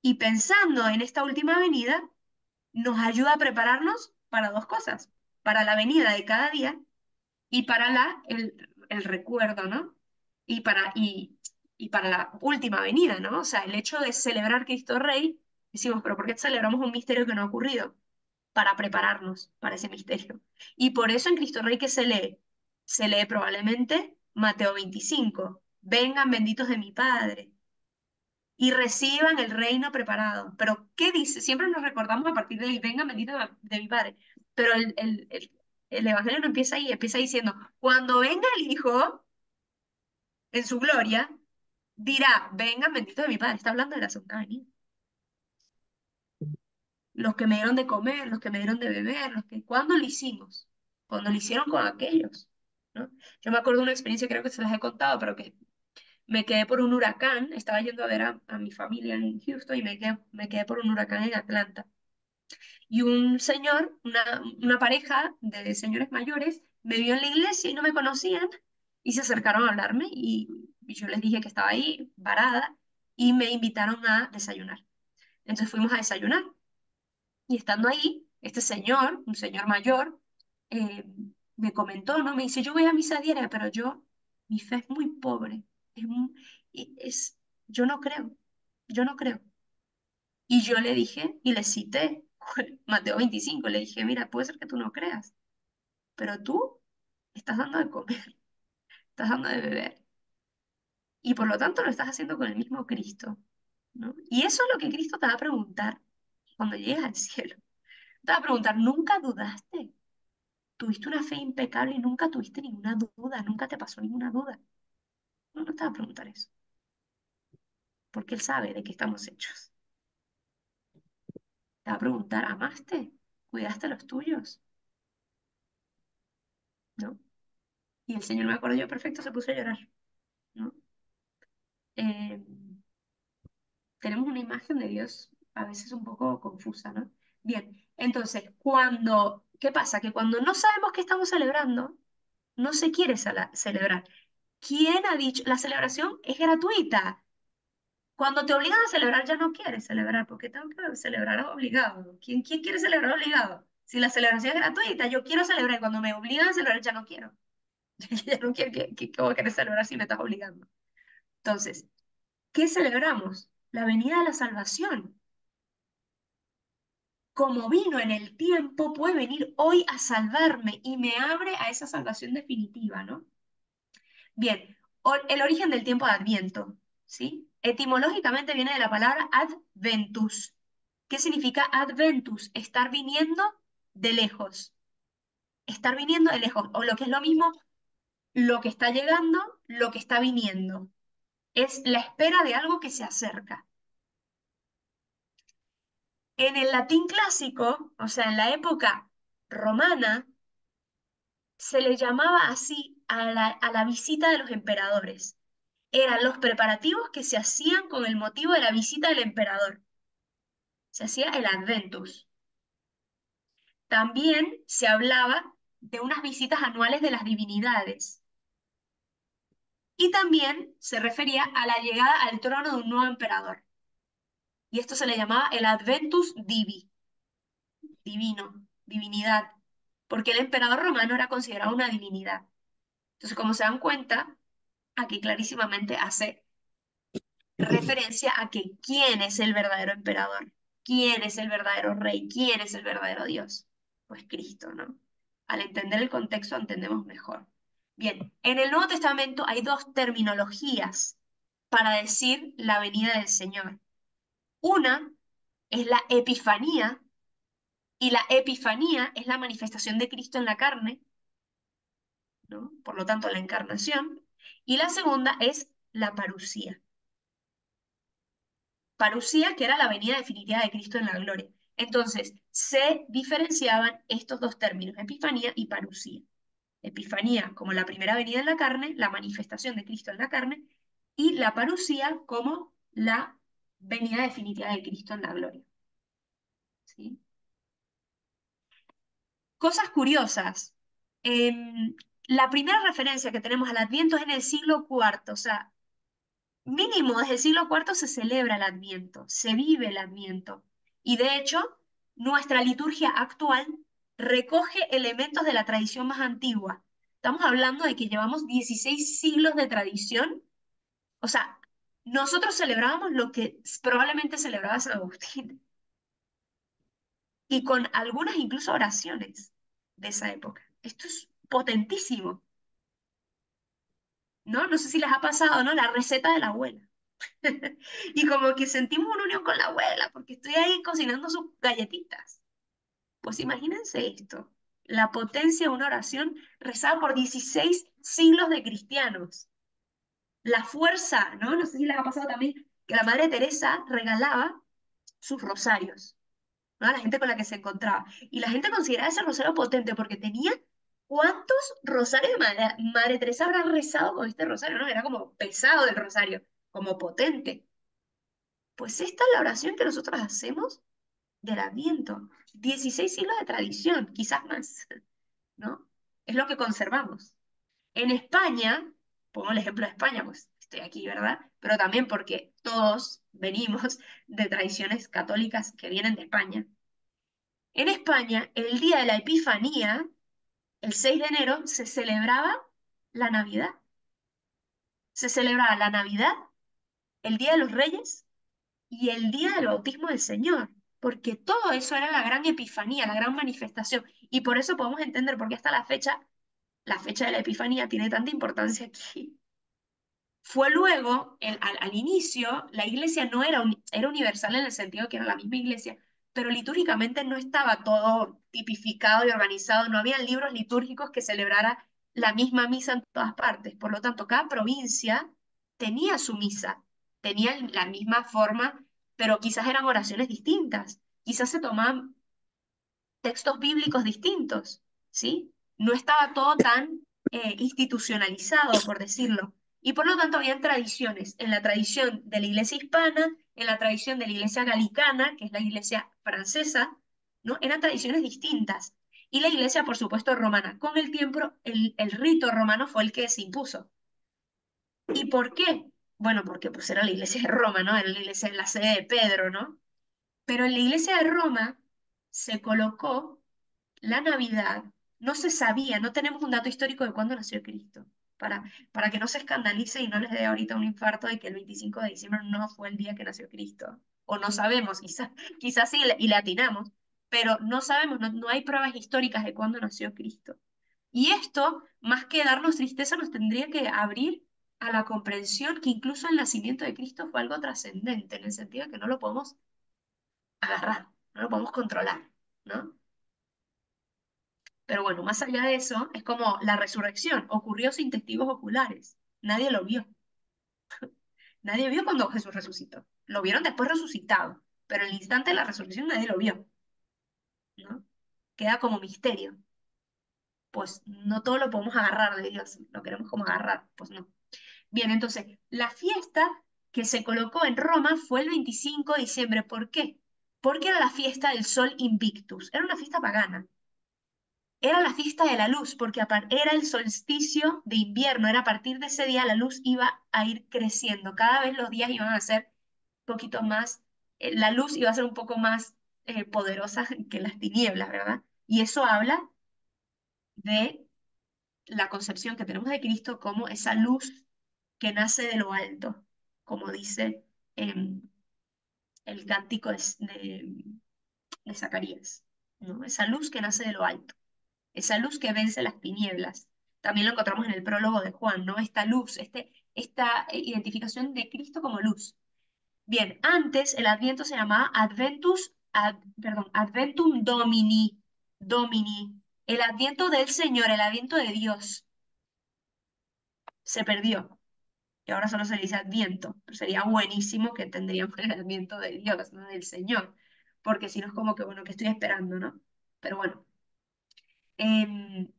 Y pensando en esta última venida, nos ayuda a prepararnos para dos cosas, para la venida de cada día y para el recuerdo, ¿no? Y para la última venida, ¿no? O sea, el hecho de celebrar Cristo Rey, decimos, pero ¿por qué celebramos un misterio que no ha ocurrido? Para prepararnos para ese misterio. Y por eso en Cristo Rey, ¿qué se lee? Se lee probablemente Mateo 25, vengan benditos de mi Padre y reciban el reino preparado. Pero, ¿qué dice? Siempre nos recordamos a partir de ahí, vengan benditos de mi Padre. Pero el Evangelio no empieza ahí, empieza diciendo, cuando venga el Hijo en su gloria, dirá, vengan benditos de mi Padre. Está hablando de la segunda venida. Los que me dieron de comer, los que me dieron de beber, ¿cuándo lo hicimos? Cuando lo hicieron con aquellos, ¿no? Yo me acuerdo de una experiencia, creo que se las he contado, pero que me quedé por un huracán, estaba yendo a ver a mi familia en Houston y me quedé por un huracán en Atlanta. Y un señor, una pareja de señores mayores, me vio en la iglesia y no me conocían y se acercaron a hablarme y yo les dije que estaba ahí, varada, y me invitaron a desayunar. Entonces fuimos a desayunar y estando ahí, este señor, un señor mayor, eh, me comentó, ¿no? Me dice, yo voy a misa diaria, pero mi fe es muy pobre, es, mu- es, yo no creo, yo no creo. Y yo le dije, y le cité Mateo 25, le dije, mira, puede ser que tú no creas, pero tú estás dando de comer, estás dando de beber, y por lo tanto lo estás haciendo con el mismo Cristo, ¿no? Y eso es lo que Cristo te va a preguntar cuando llegues al cielo. Te va a preguntar, ¿nunca dudaste? ¿Tuviste una fe impecable y nunca tuviste ninguna duda? ¿Nunca te pasó ninguna duda? No te va a preguntar eso, porque Él sabe de qué estamos hechos. Te va a preguntar, ¿amaste? ¿Cuidaste a los tuyos? ¿No? Y el Señor, me acuerdo yo perfecto, se puso a llorar, ¿no? Eh, tenemos una imagen de Dios a veces un poco confusa, ¿no? Bien, entonces, ¿qué pasa? Que cuando no sabemos qué estamos celebrando, no se quiere celebrar. ¿Quién ha dicho? La celebración es gratuita. Cuando te obligan a celebrar, ya no quieres celebrar, porque tengo que celebrar obligado. ¿Quién quiere celebrar obligado? Si la celebración es gratuita, yo quiero celebrar, y cuando me obligan a celebrar, ya no quiero. Ya no quiero, ¿qué voy a querer celebrar si me estás obligando? Entonces, ¿qué celebramos? La venida de la salvación. Como vino en el tiempo, puede venir hoy a salvarme y me abre a esa salvación definitiva, ¿no? Bien, el origen del tiempo de Adviento, ¿sí? Etimológicamente viene de la palabra adventus. ¿Qué significa adventus? Estar viniendo de lejos. Estar viniendo de lejos, o lo que es lo mismo, lo que está llegando, lo que está viniendo. Es la espera de algo que se acerca. En el latín clásico, o sea, en la época romana, se le llamaba así a la visita de los emperadores. Eran los preparativos que se hacían con el motivo de la visita del emperador. Se hacía el adventus. También se hablaba de unas visitas anuales de las divinidades. Y también se refería a la llegada al trono de un nuevo emperador. Y esto se le llamaba el adventus divi, divino, divinidad, porque el emperador romano era considerado una divinidad. Entonces, como se dan cuenta, aquí clarísimamente hace referencia a que quién es el verdadero emperador, quién es el verdadero rey, quién es el verdadero Dios. Pues Cristo, ¿no? Al entender el contexto entendemos mejor. Bien, en el Nuevo Testamento hay dos terminologías para decir la venida del Señor. Una es la epifanía, y la epifanía es la manifestación de Cristo en la carne, ¿no? Por lo tanto, la encarnación. Y la segunda es la parusía. Parusía, que era la venida definitiva de Cristo en la gloria. Entonces, se diferenciaban estos dos términos, epifanía y parusía. Epifanía como la primera venida en la carne, la manifestación de Cristo en la carne, y la parusía como la venida definitiva de Cristo en la gloria. ¿Sí? Cosas curiosas. La primera referencia que tenemos al Adviento es en el siglo IV, o sea, mínimo desde el siglo IV se celebra el Adviento, se vive el Adviento. Y de hecho, nuestra liturgia actual recoge elementos de la tradición más antigua. Estamos hablando de que llevamos 16 siglos de tradición. O sea, nosotros celebrábamos lo que probablemente celebraba San Agustín, y con algunas incluso oraciones de esa época. Esto es potentísimo, ¿no? No sé si les ha pasado, ¿no? La receta de la abuela. Y como que sentimos una unión con la abuela, porque estoy ahí cocinando sus galletitas. Pues imagínense esto, la potencia de una oración rezada por 16 siglos de cristianos. La fuerza, ¿no? No sé si les ha pasado también que la Madre Teresa regalaba sus rosarios, ¿no? A la gente con la que se encontraba. Y la gente consideraba ese rosario potente porque tenía... ¿Cuántos rosarios de Madre Teresa habrá rezado con este rosario? ¿No? Era como pesado el rosario, como potente. Pues esta es la oración que nosotros hacemos del Adviento. 16 siglos de tradición, quizás más, ¿no? Es lo que conservamos. En España, pongo el ejemplo de España, pues estoy aquí, ¿verdad? Pero también porque todos venimos de tradiciones católicas que vienen de España. En España, el día de la Epifanía, el 6 de enero, se celebraba la Navidad. Se celebraba la Navidad, el Día de los Reyes y el día del bautismo del Señor, porque todo eso era la gran epifanía, la gran manifestación, y por eso podemos entender por qué hasta la fecha de la epifanía tiene tanta importancia aquí. Fue luego, al inicio, la iglesia no era, era universal en el sentido que era la misma iglesia, pero litúrgicamente no estaba todo tipificado y organizado, no había libros litúrgicos que celebrara la misma misa en todas partes, por lo tanto, cada provincia tenía su misa, tenía la misma forma, pero quizás eran oraciones distintas. quizás se tomaban textos bíblicos distintos, ¿sí? No estaba todo tan institucionalizado, por decirlo. Y por lo tanto habían tradiciones, en la tradición de la iglesia hispana, en la tradición de la iglesia galicana, que es la iglesia francesa, ¿no? Eran tradiciones distintas. Y la iglesia, por supuesto, romana. Con el tiempo, el rito romano fue el que se impuso. ¿Y por qué? Bueno, porque pues era la iglesia de Roma, ¿no? Era la iglesia en la sede de Pedro, ¿no? Pero en la iglesia de Roma se colocó la Navidad, no se sabía, no tenemos un dato histórico de cuándo nació Cristo, para que no se escandalice y no les dé ahorita un infarto de que el 25 de diciembre no fue el día que nació Cristo. O no sabemos, quizás sí, y le atinamos, pero no sabemos, no hay pruebas históricas de cuándo nació Cristo. Y esto, más que darnos tristeza, nos tendría que abrir a la comprensión que incluso el nacimiento de Cristo fue algo trascendente, en el sentido de que no lo podemos agarrar, no lo podemos controlar, ¿no? Pero bueno, más allá de eso, es como la resurrección ocurrió sin testigos oculares. Nadie lo vio. Nadie vio cuando Jesús resucitó. Lo vieron después resucitado, pero en el instante de la resurrección nadie lo vio, ¿no? Queda como misterio. Pues no todo lo podemos agarrar de Dios, lo queremos como agarrar, pues no. Bien, entonces, la fiesta que se colocó en Roma fue el 25 de diciembre. ¿Por qué? Porque era la fiesta del Sol Invictus. Era una fiesta pagana. Era la fiesta de la luz, porque era el solsticio de invierno, era a partir de ese día la luz iba a ir creciendo, cada vez los días iban a ser un poquito más, la luz iba a ser un poco más poderosa que las tinieblas, ¿verdad? Y eso habla de la concepción que tenemos de Cristo como esa luz que nace de lo alto, como dice el cántico de Zacarías, ¿no? Esa luz que nace de lo alto. Esa luz que vence las tinieblas. También lo encontramos en el prólogo de Juan, ¿no? Esta luz, esta identificación de Cristo como luz. Bien, antes el Adviento se llamaba Adventum Domini, Domini, el Adviento del Señor, el Adviento de Dios. Se perdió. Y ahora solo se le dice Adviento, pero sería buenísimo que tendríamos el Adviento de Dios, ¿no? Del Señor, porque si no es como que, bueno, que estoy esperando, ¿no? Pero bueno. em,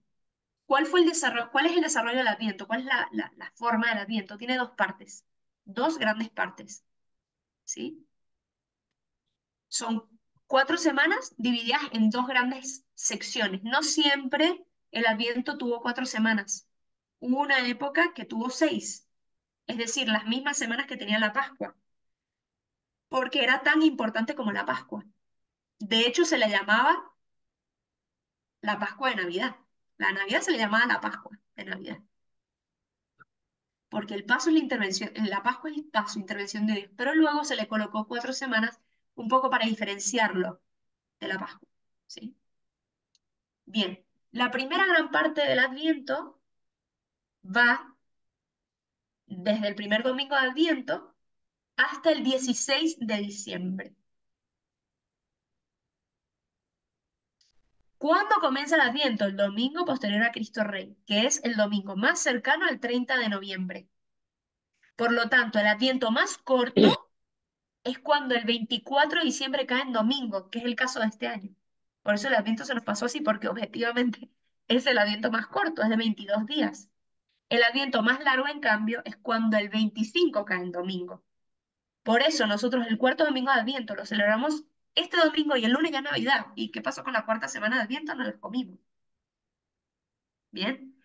¿Cuál es el desarrollo del Adviento? ¿Cuál es la forma del Adviento? Tiene dos partes, dos grandes partes, ¿sí? Son 4 semanas divididas en dos grandes secciones. No siempre el Adviento tuvo 4 semanas. Hubo una época que tuvo 6, es decir, las mismas semanas que tenía la Pascua, porque era tan importante como la Pascua. De hecho, se le llamaba la Pascua de Navidad. La Navidad se le llamaba la Pascua de Navidad. Porque el paso es la intervención, la Pascua es el paso, intervención de Dios, pero luego se le colocó 4 semanas un poco para diferenciarlo de la Pascua, ¿sí? Bien, la primera gran parte del Adviento va desde el primer domingo de Adviento hasta el 16 de diciembre. ¿Cuándo comienza el Adviento? El domingo posterior a Cristo Rey, que es el domingo más cercano al 30 de noviembre. Por lo tanto, el Adviento más corto es cuando el 24 de diciembre cae en domingo, que es el caso de este año. Por eso el Adviento se nos pasó así, porque objetivamente es el Adviento más corto, es de 22 días. El Adviento más largo, en cambio, es cuando el 25 cae en domingo. Por eso nosotros el cuarto domingo de Adviento lo celebramos este domingo y el lunes ya es Navidad. ¿Y qué pasó con la cuarta semana de Adviento? Nos la comimos. Bien.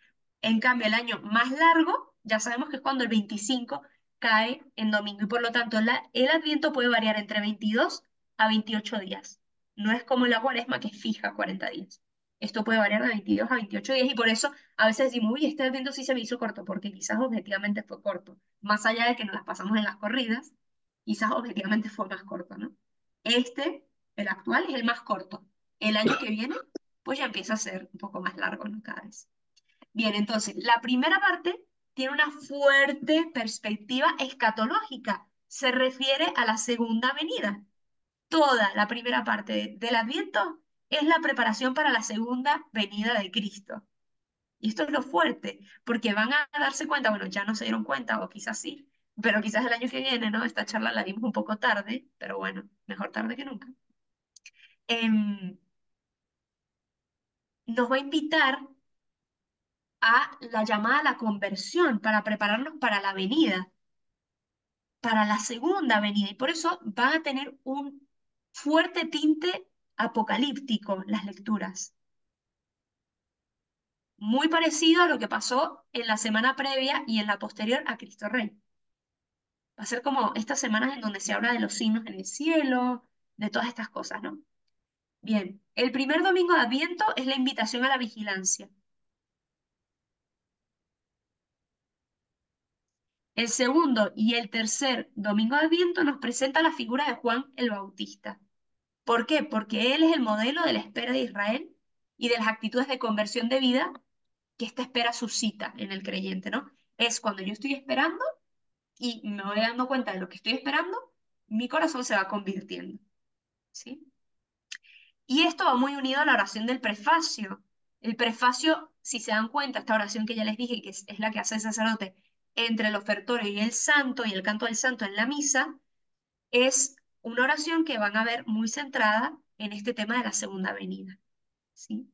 En cambio, el año más largo, ya sabemos que es cuando el 25 cae en domingo y por lo tanto el Adviento puede variar entre 22 a 28 días. No es como la Cuaresma que es fija 40 días. Esto puede variar de 22 a 28 días y por eso a veces decimos, uy, este Adviento sí se me hizo corto, porque quizás objetivamente fue corto. Más allá de que nos las pasamos en las corridas, quizás objetivamente fue más corto, ¿no? El actual, es el más corto. El año que viene, pues ya empieza a ser un poco más largo, ¿no? Cada vez. Bien, entonces, la primera parte tiene una fuerte perspectiva escatológica. Se refiere a la segunda venida. Toda la primera parte del Adviento es la preparación para la segunda venida de Cristo. Y esto es lo fuerte, porque van a darse cuenta, bueno, ya no se dieron cuenta, o quizás sí, pero quizás el año que viene, ¿no? Esta charla la dimos un poco tarde, pero bueno, mejor tarde que nunca. nos va a invitar a la llamada a la conversión para prepararnos para la venida, para la segunda venida. Y por eso van a tener un fuerte tinte apocalíptico las lecturas. Muy parecido a lo que pasó en la semana previa y en la posterior a Cristo Rey. Va a ser como estas semanas en donde se habla de los signos en el cielo, de todas estas cosas, ¿no? Bien, el primer domingo de Adviento es la invitación a la vigilancia. El segundo y el tercer domingo de Adviento nos presenta la figura de Juan el Bautista. ¿Por qué? Porque él es el modelo de la espera de Israel y de las actitudes de conversión de vida que esta espera suscita en el creyente, ¿no? Es cuando yo estoy esperando y me voy dando cuenta de lo que estoy esperando, mi corazón se va convirtiendo, ¿sí? Y esto va muy unido a la oración del prefacio. El prefacio, si se dan cuenta, esta oración que ya les dije, que es la que hace el sacerdote entre el ofertorio y el santo, y el canto del santo en la misa, es una oración que van a ver muy centrada en este tema de la segunda venida, ¿sí?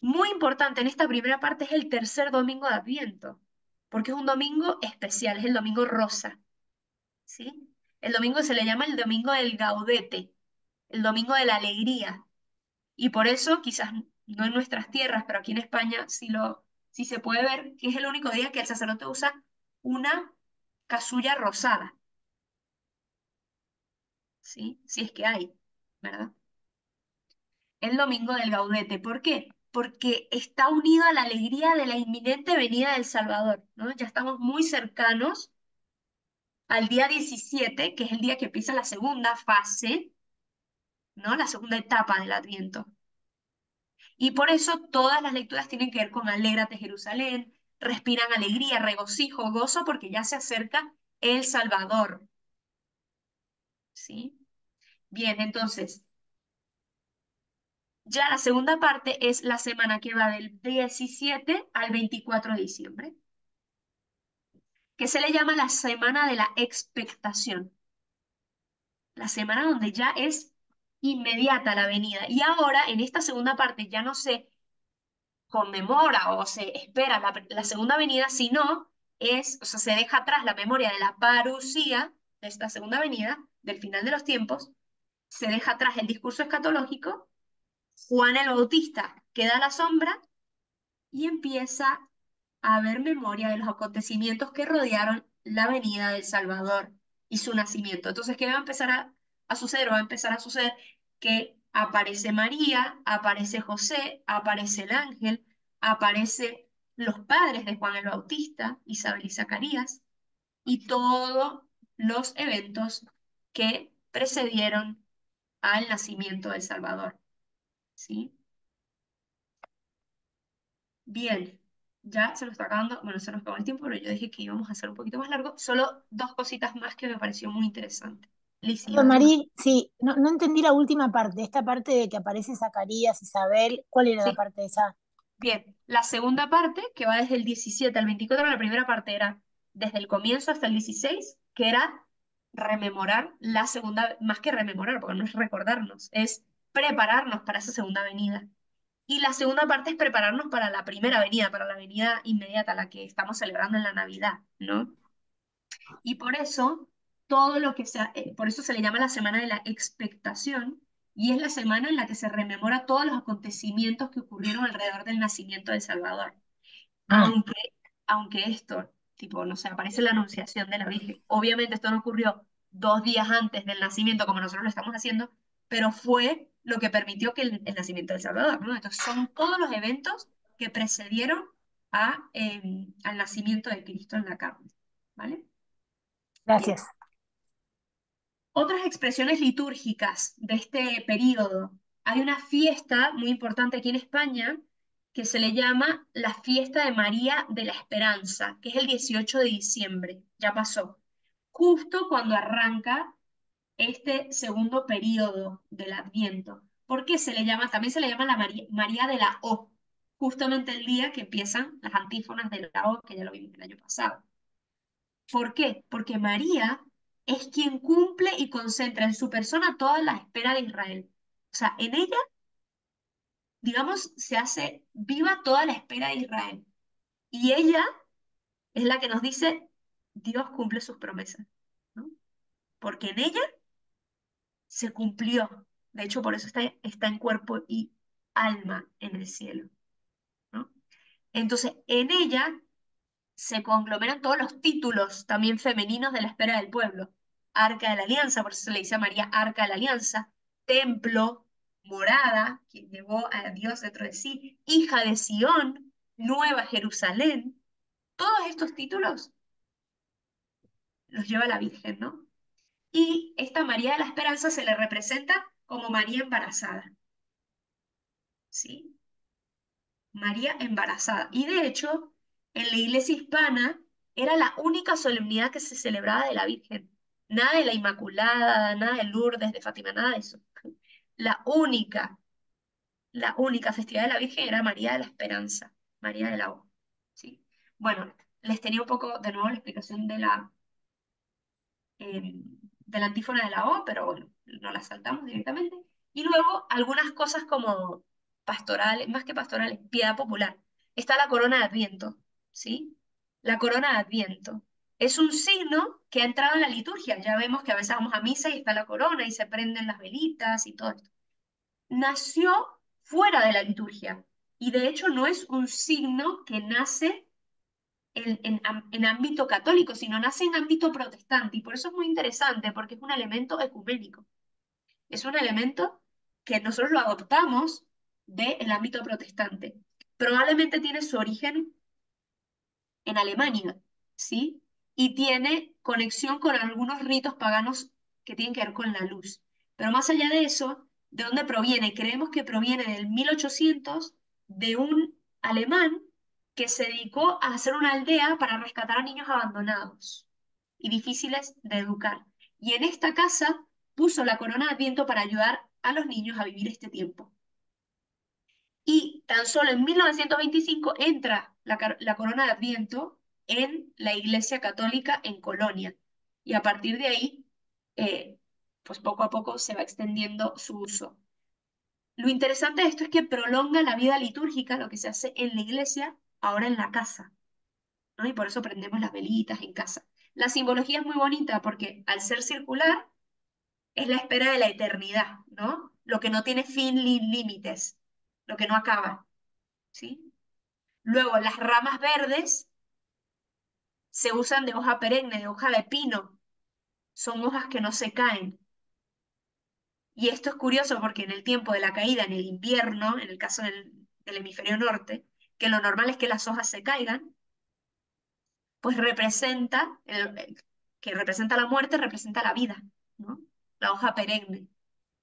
Muy importante en esta primera parte es el tercer domingo de Adviento, porque es un domingo especial, es el domingo rosa, ¿sí? El domingo se le llama el domingo del gaudete, el domingo de la alegría. Y por eso, quizás no en nuestras tierras, pero aquí en España sí se puede ver que es el único día que el sacerdote usa una casulla rosada, ¿sí? Si es que hay, ¿verdad? El domingo del gaudete. ¿Por qué? Porque está unido a la alegría de la inminente venida del Salvador, ¿no? Ya estamos muy cercanos al día 17, que es el día que empieza la segunda fase, ¿no? La segunda etapa del Adviento. Y por eso todas las lecturas tienen que ver con Alégrate Jerusalén, respiran alegría, regocijo, gozo, porque ya se acerca el Salvador. ¿Sí? Bien, entonces, ya la segunda parte es la semana que va del 17 al 24 de diciembre, que se le llama la semana de la expectación. La semana donde ya es inmediata la venida. Y ahora, en esta segunda parte, ya no se conmemora o se espera la segunda venida, sino o sea, se deja atrás la memoria de la parusía de esta segunda venida, del final de los tiempos, se deja atrás el discurso escatológico, Juan el Bautista queda a la sombra y empieza a haber memoria de los acontecimientos que rodearon la venida del Salvador y su nacimiento. Entonces, ¿qué va a empezar a suceder? Va a empezar a suceder que aparece María, aparece José, aparece el ángel, aparece los padres de Juan el Bautista, Isabel y Zacarías, y todos los eventos que precedieron al nacimiento del Salvador. ¿Sí? Bien, ya se nos está acabando, bueno, se nos acabó el tiempo, pero yo dije que íbamos a hacer un poquito más largo. Solo dos cositas más que me pareció muy interesante. Liz, Perdón, ibas a... Marí, sí, no entendí la última parte, esta parte de que aparece Zacarías, Isabel, ¿cuál era la Sí, parte de esa? bien. La segunda parte, que va desde el 17 al 24, la primera parte era desde el comienzo hasta el 16, que era rememorar la segunda, más que rememorar, porque no es recordarnos, es prepararnos para esa segunda venida. Y la segunda parte es prepararnos para la primera venida, para la venida inmediata, la que estamos celebrando en la Navidad, ¿no? Y por eso, por eso se le llama la semana de la expectación, y es la semana en la que se rememora todos los acontecimientos que ocurrieron alrededor del nacimiento de Salvador. Ah, Aunque, aunque esto, tipo, no sé, aparece la anunciación de la Virgen. Obviamente esto no ocurrió 2 días antes del nacimiento como nosotros lo estamos haciendo, pero fue lo que permitió que el nacimiento del Salvador, ¿no? Entonces son todos los eventos que precedieron al nacimiento de Cristo en la carne, ¿vale? Bien. gracias. Otras expresiones litúrgicas de este periodo. Hay una fiesta muy importante aquí en España que se le llama la fiesta de María de la Esperanza, que es el 18 de diciembre, ya pasó, justo cuando arranca este segundo periodo del Adviento. ¿Por qué se le llama? También se le llama la María de la O, justamente el día que empiezan las antífonas de la O, que ya lo vimos el año pasado. ¿Por qué? Porque María es quien cumple y concentra en su persona toda la espera de Israel. O sea, en ella, digamos, se hace viva toda la espera de Israel. Y ella es la que nos dice, Dios cumple sus promesas, ¿no? Porque en ella se cumplió. De hecho, por eso está en cuerpo y alma en el cielo, ¿no? Entonces, en ella se conglomeran todos los títulos también femeninos de la espera del pueblo. Arca de la Alianza, por eso se le dice a María Arca de la Alianza, templo, morada, quien llevó a Dios dentro de sí, hija de Sión, Nueva Jerusalén. Todos estos títulos los lleva la Virgen, ¿no? Y esta María de la Esperanza se le representa como María embarazada, ¿sí? María embarazada. Y de hecho, en la iglesia hispana era la única solemnidad que se celebraba de la Virgen. Nada de la Inmaculada, nada de Lourdes, de Fátima, nada de eso. La única, la única festividad de la Virgen era María de la Esperanza, María de la O. ¿Sí? Bueno, les tenía un poco de nuevo la explicación de la antífona de la O, pero bueno, no la saltamos directamente. Y luego algunas cosas como pastorales, más que pastorales, piedad popular. Está la corona de Adviento, ¿sí? La corona de Adviento. Es un signo que ha entrado en la liturgia. Ya vemos que a veces vamos a misa y está la corona y se prenden las velitas y todo esto. Nació fuera de la liturgia y de hecho no es un signo que nace en ámbito católico, sino nace en ámbito protestante. Y por eso es muy interesante, porque es un elemento ecuménico. Es un elemento que nosotros lo adoptamos del ámbito protestante. Probablemente tiene su origen en Alemania, ¿sí? Y tiene conexión con algunos ritos paganos que tienen que ver con la luz. Pero más allá de eso, ¿de dónde proviene? Creemos que proviene del 1800 de un alemán que se dedicó a hacer una aldea para rescatar a niños abandonados y difíciles de educar. Y en esta casa puso la corona de Adviento para ayudar a los niños a vivir este tiempo. Y tan solo en 1925 entra la corona de Adviento en la Iglesia Católica en Colonia. Y a partir de ahí, pues poco a poco se va extendiendo su uso. Lo interesante de esto es que prolonga la vida litúrgica, lo que se hace en la iglesia, ahora en la casa, ¿no? Y por eso prendemos las velitas en casa. La simbología es muy bonita porque al ser circular es la espera de la eternidad, ¿no? Lo que no tiene fin ni límites, lo que no acaba, ¿sí? Luego, las ramas verdes se usan de hoja perenne, de hoja de pino. Son hojas que no se caen. Y esto es curioso porque en el tiempo de la caída, en el invierno, en el caso del hemisferio norte, que lo normal es que las hojas se caigan, pues representa, que representa la muerte, representa la vida, ¿no? La hoja perenne.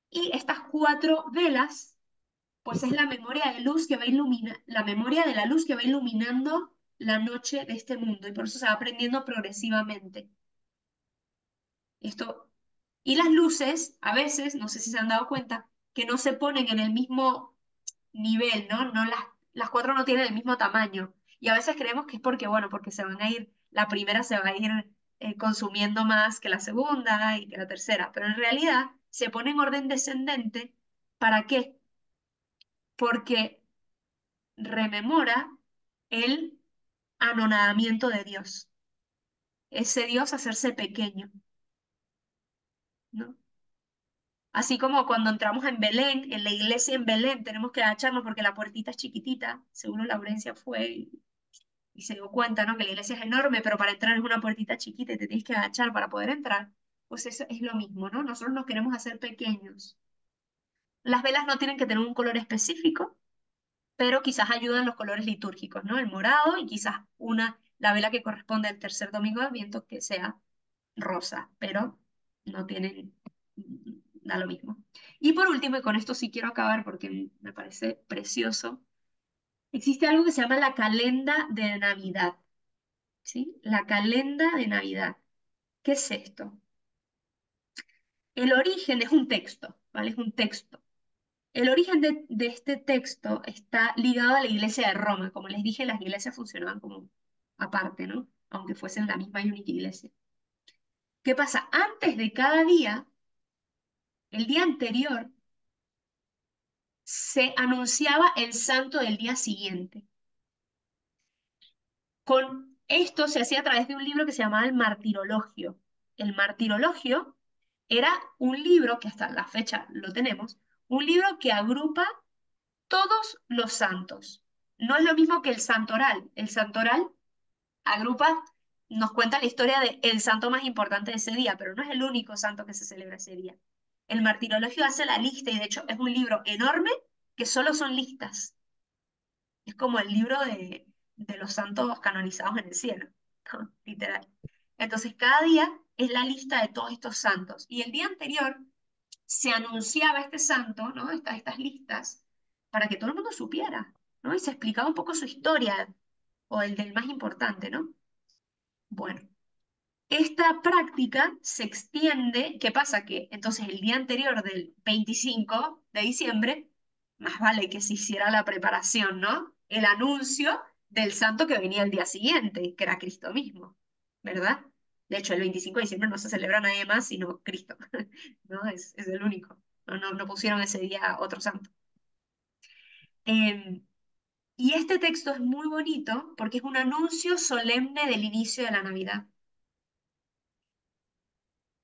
Y estas cuatro velas, pues es la memoria de luz que va la memoria de la luz que va iluminando la noche de este mundo, y por eso se va aprendiendo progresivamente. Esto, y las luces, a veces, no sé si se han dado cuenta, que no se ponen en el mismo nivel, ¿no? No las cuatro no tienen el mismo tamaño. Y a veces creemos que es porque, bueno, porque se van a ir, la primera se va a ir consumiendo más que la segunda y que la tercera, pero en realidad se pone en orden descendente. ¿Para qué? Porque rememora el anonadamiento de Dios, ese Dios hacerse pequeño, ¿no? Así como cuando entramos en Belén, en la iglesia en Belén, tenemos que agacharnos porque la puertita es chiquitita, seguro Laurencia fue y se dio cuenta, ¿no? Que la iglesia es enorme, pero para entrar es una puertita chiquita y te tienes que agachar para poder entrar. Pues eso es lo mismo, ¿no? Nosotros nos queremos hacer pequeños. Las velas no tienen que tener un color específico, pero quizás ayudan los colores litúrgicos, ¿no? El morado y quizás la vela que corresponde al tercer domingo de Adviento que sea rosa, pero no tienen, da lo mismo. Y por último, y con esto sí quiero acabar porque me parece precioso, existe algo que se llama la calenda de Navidad, ¿sí? La calenda de Navidad. ¿Qué es esto? El origen es un texto, ¿vale? Es un texto. El origen de este texto está ligado a la iglesia de Roma. Como les dije, las iglesias funcionaban como aparte, ¿no? Aunque fuesen la misma y única iglesia. ¿Qué pasa? Antes de cada día, el día anterior, se anunciaba el santo del día siguiente. Con esto se hacía a través de un libro que se llamaba el Martirologio. El Martirologio era un libro, que hasta la fecha lo tenemos, un libro que agrupa todos los santos. No es lo mismo que el santoral. El santoral agrupa, nos cuenta la historia del santo más importante de ese día, pero no es el único santo que se celebra ese día. El Martirologio hace la lista y de hecho es un libro enorme que solo son listas. Es como el libro de los santos canonizados en el cielo, ¿no? Literal. Entonces, cada día es la lista de todos estos santos. Y el día anterior se anunciaba este santo, ¿no? Estas listas, para que todo el mundo supiera, ¿no? Y se explicaba un poco su historia, o el del más importante, ¿no? Bueno, esta práctica se extiende. ¿Qué pasa? Que entonces el día anterior del 25 de diciembre, más vale que se hiciera la preparación, ¿no? El anuncio del santo que venía el día siguiente, que era Cristo mismo, ¿verdad? De hecho, el 25 de diciembre no se celebra nadie más sino Cristo, ¿no? Es el único. No pusieron ese día otro santo. Em, y este texto es muy bonito porque es un anuncio solemne del inicio de la Navidad.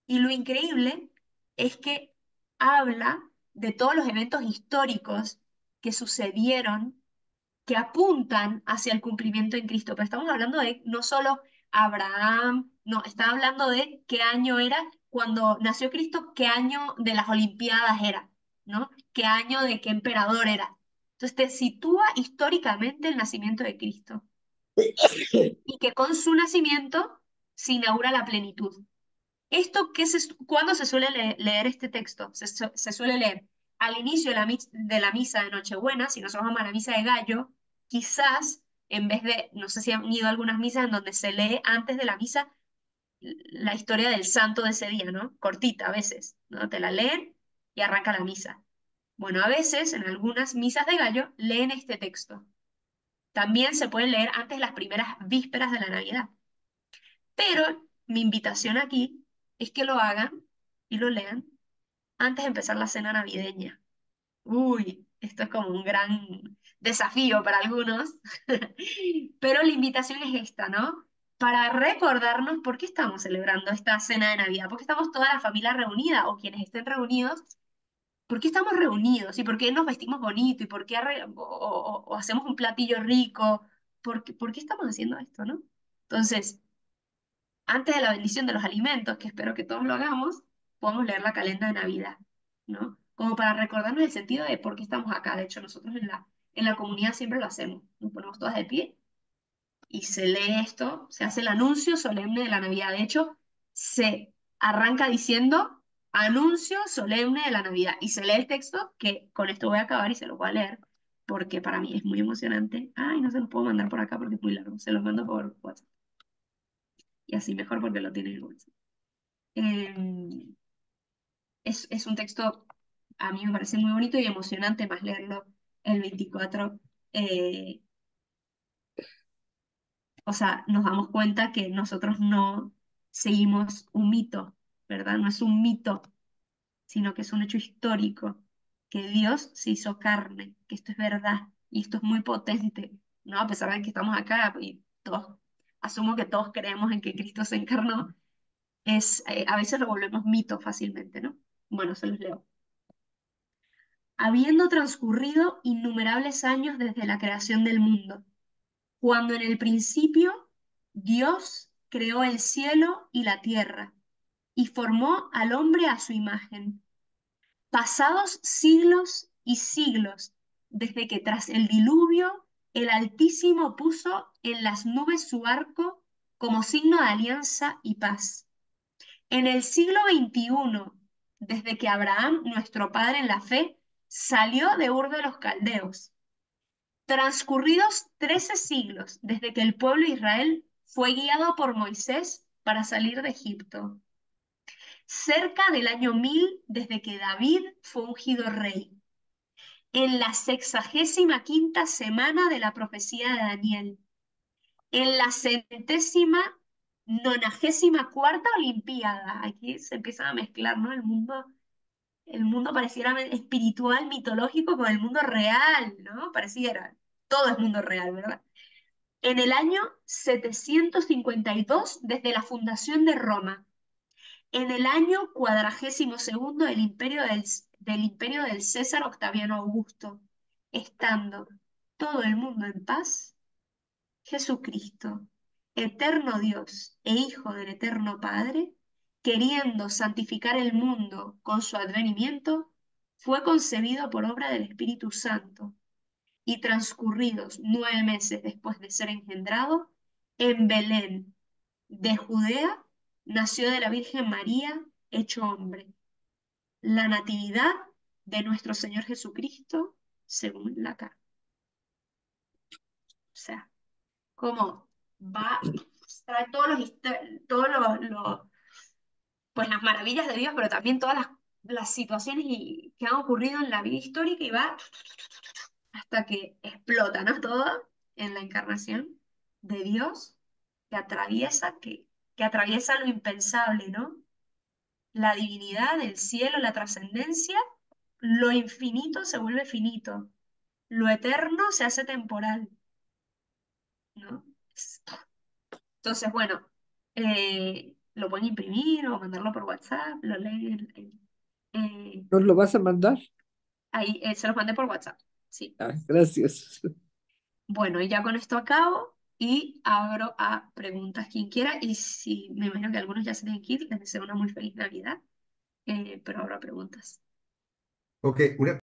Y lo increíble es que habla de todos los eventos históricos que sucedieron, que apuntan hacia el cumplimiento en Cristo. Pero estamos hablando de no solo Abraham, no, está hablando de qué año era cuando nació Cristo, qué año de las Olimpiadas era, ¿no? Qué año de qué emperador era. Entonces te sitúa históricamente el nacimiento de Cristo y que con su nacimiento se inaugura la plenitud. ¿Cuándo se suele leer este texto? Se suele leer al inicio de la misa de Nochebuena. Si nosotros vamos a la misa de Gallo, quizás en vez de, no sé si han ido a algunas misas en donde se lee antes de la misa la historia del santo de ese día, ¿no? Cortita a veces, ¿no? Te la leen y arranca la misa. Bueno, a veces en algunas misas de Gallo leen este texto. También se puede leer antes de las primeras vísperas de la Navidad. Pero mi invitación aquí es que lo hagan y lo lean antes de empezar la cena navideña. Uy, esto es como un gran desafío para algunos, pero la invitación es esta, ¿no? Para recordarnos por qué estamos celebrando esta cena de Navidad, por qué estamos toda la familia reunida o quienes estén reunidos, por qué estamos reunidos y por qué nos vestimos bonito y por qué o hacemos un platillo rico, por qué estamos haciendo esto, ¿no? Entonces, antes de la bendición de los alimentos, que espero que todos lo hagamos, podemos leer la calenda de Navidad, ¿no? Como para recordarnos el sentido de por qué estamos acá. De hecho, nosotros en la comunidad siempre lo hacemos. Nos ponemos todas de pie y se lee esto, se hace el anuncio solemne de la Navidad. De hecho, se arranca diciendo anuncio solemne de la Navidad y se lee el texto, que con esto voy a acabar y se lo voy a leer, porque para mí es muy emocionante. Ay, no se los puedo mandar por acá porque es muy largo, se los mando por WhatsApp. Y así mejor porque lo tienen en WhatsApp. Eh, es un texto, a mí me parece muy bonito y emocionante más leerlo el 24. eh, o sea, nos damos cuenta que nosotros no seguimos un mito, ¿verdad? No es un mito, sino que es un hecho histórico, que Dios se hizo carne, que esto es verdad y esto es muy potente, ¿no? A pesar de que estamos acá y todos, asumo que todos creemos en que Cristo se encarnó, a veces lo volvemos mito fácilmente, ¿no? Bueno, se los leo. Habiendo transcurrido innumerables años desde la creación del mundo, cuando en el principio Dios creó el cielo y la tierra y formó al hombre a su imagen. Pasados siglos y siglos, desde que tras el diluvio el Altísimo puso en las nubes su arco como signo de alianza y paz. En el siglo XXI, desde que Abraham, nuestro padre en la fe, salió de Ur de los Caldeos, transcurridos 13 siglos desde que el pueblo de Israel fue guiado por Moisés para salir de Egipto, cerca del año 1000 desde que David fue ungido rey, en la 65ª semana de la profecía de Daniel, en la 100ª 94ª Olimpiada. Aquí se empieza a mezclar, ¿no? El mundo pareciera espiritual, mitológico con el mundo real, ¿no? Pareciera. Todo es mundo real, ¿verdad? En el año 752 desde la fundación de Roma. En el año 42º del imperio del César Octaviano Augusto, estando todo el mundo en paz, Jesucristo, eterno Dios e Hijo del eterno Padre, queriendo santificar el mundo con su advenimiento, fue concebido por obra del Espíritu Santo, y transcurridos 9 meses después de ser engendrado, en Belén de Judea, nació de la Virgen María, hecho hombre. La natividad de nuestro Señor Jesucristo, según la carta. O sea, cómo va, trae pues las maravillas de Dios, pero también todas las situaciones que han ocurrido en la vida histórica y va hasta que explota, ¿no? Todo en la encarnación de Dios que atraviesa lo impensable, ¿no? La divinidad, el cielo, la trascendencia, lo infinito se vuelve finito, lo eterno se hace temporal, ¿no? Entonces, bueno, lo pueden imprimir o mandarlo por WhatsApp, lo leen. ¿Nos lo vas a mandar? Ahí se los mandé por WhatsApp, sí. Ah, gracias. Bueno, y ya con esto acabo y abro a preguntas quien quiera. Y si me imagino que algunos ya se tienen que ir, les deseo una muy feliz Navidad, pero abro a preguntas. Ok, una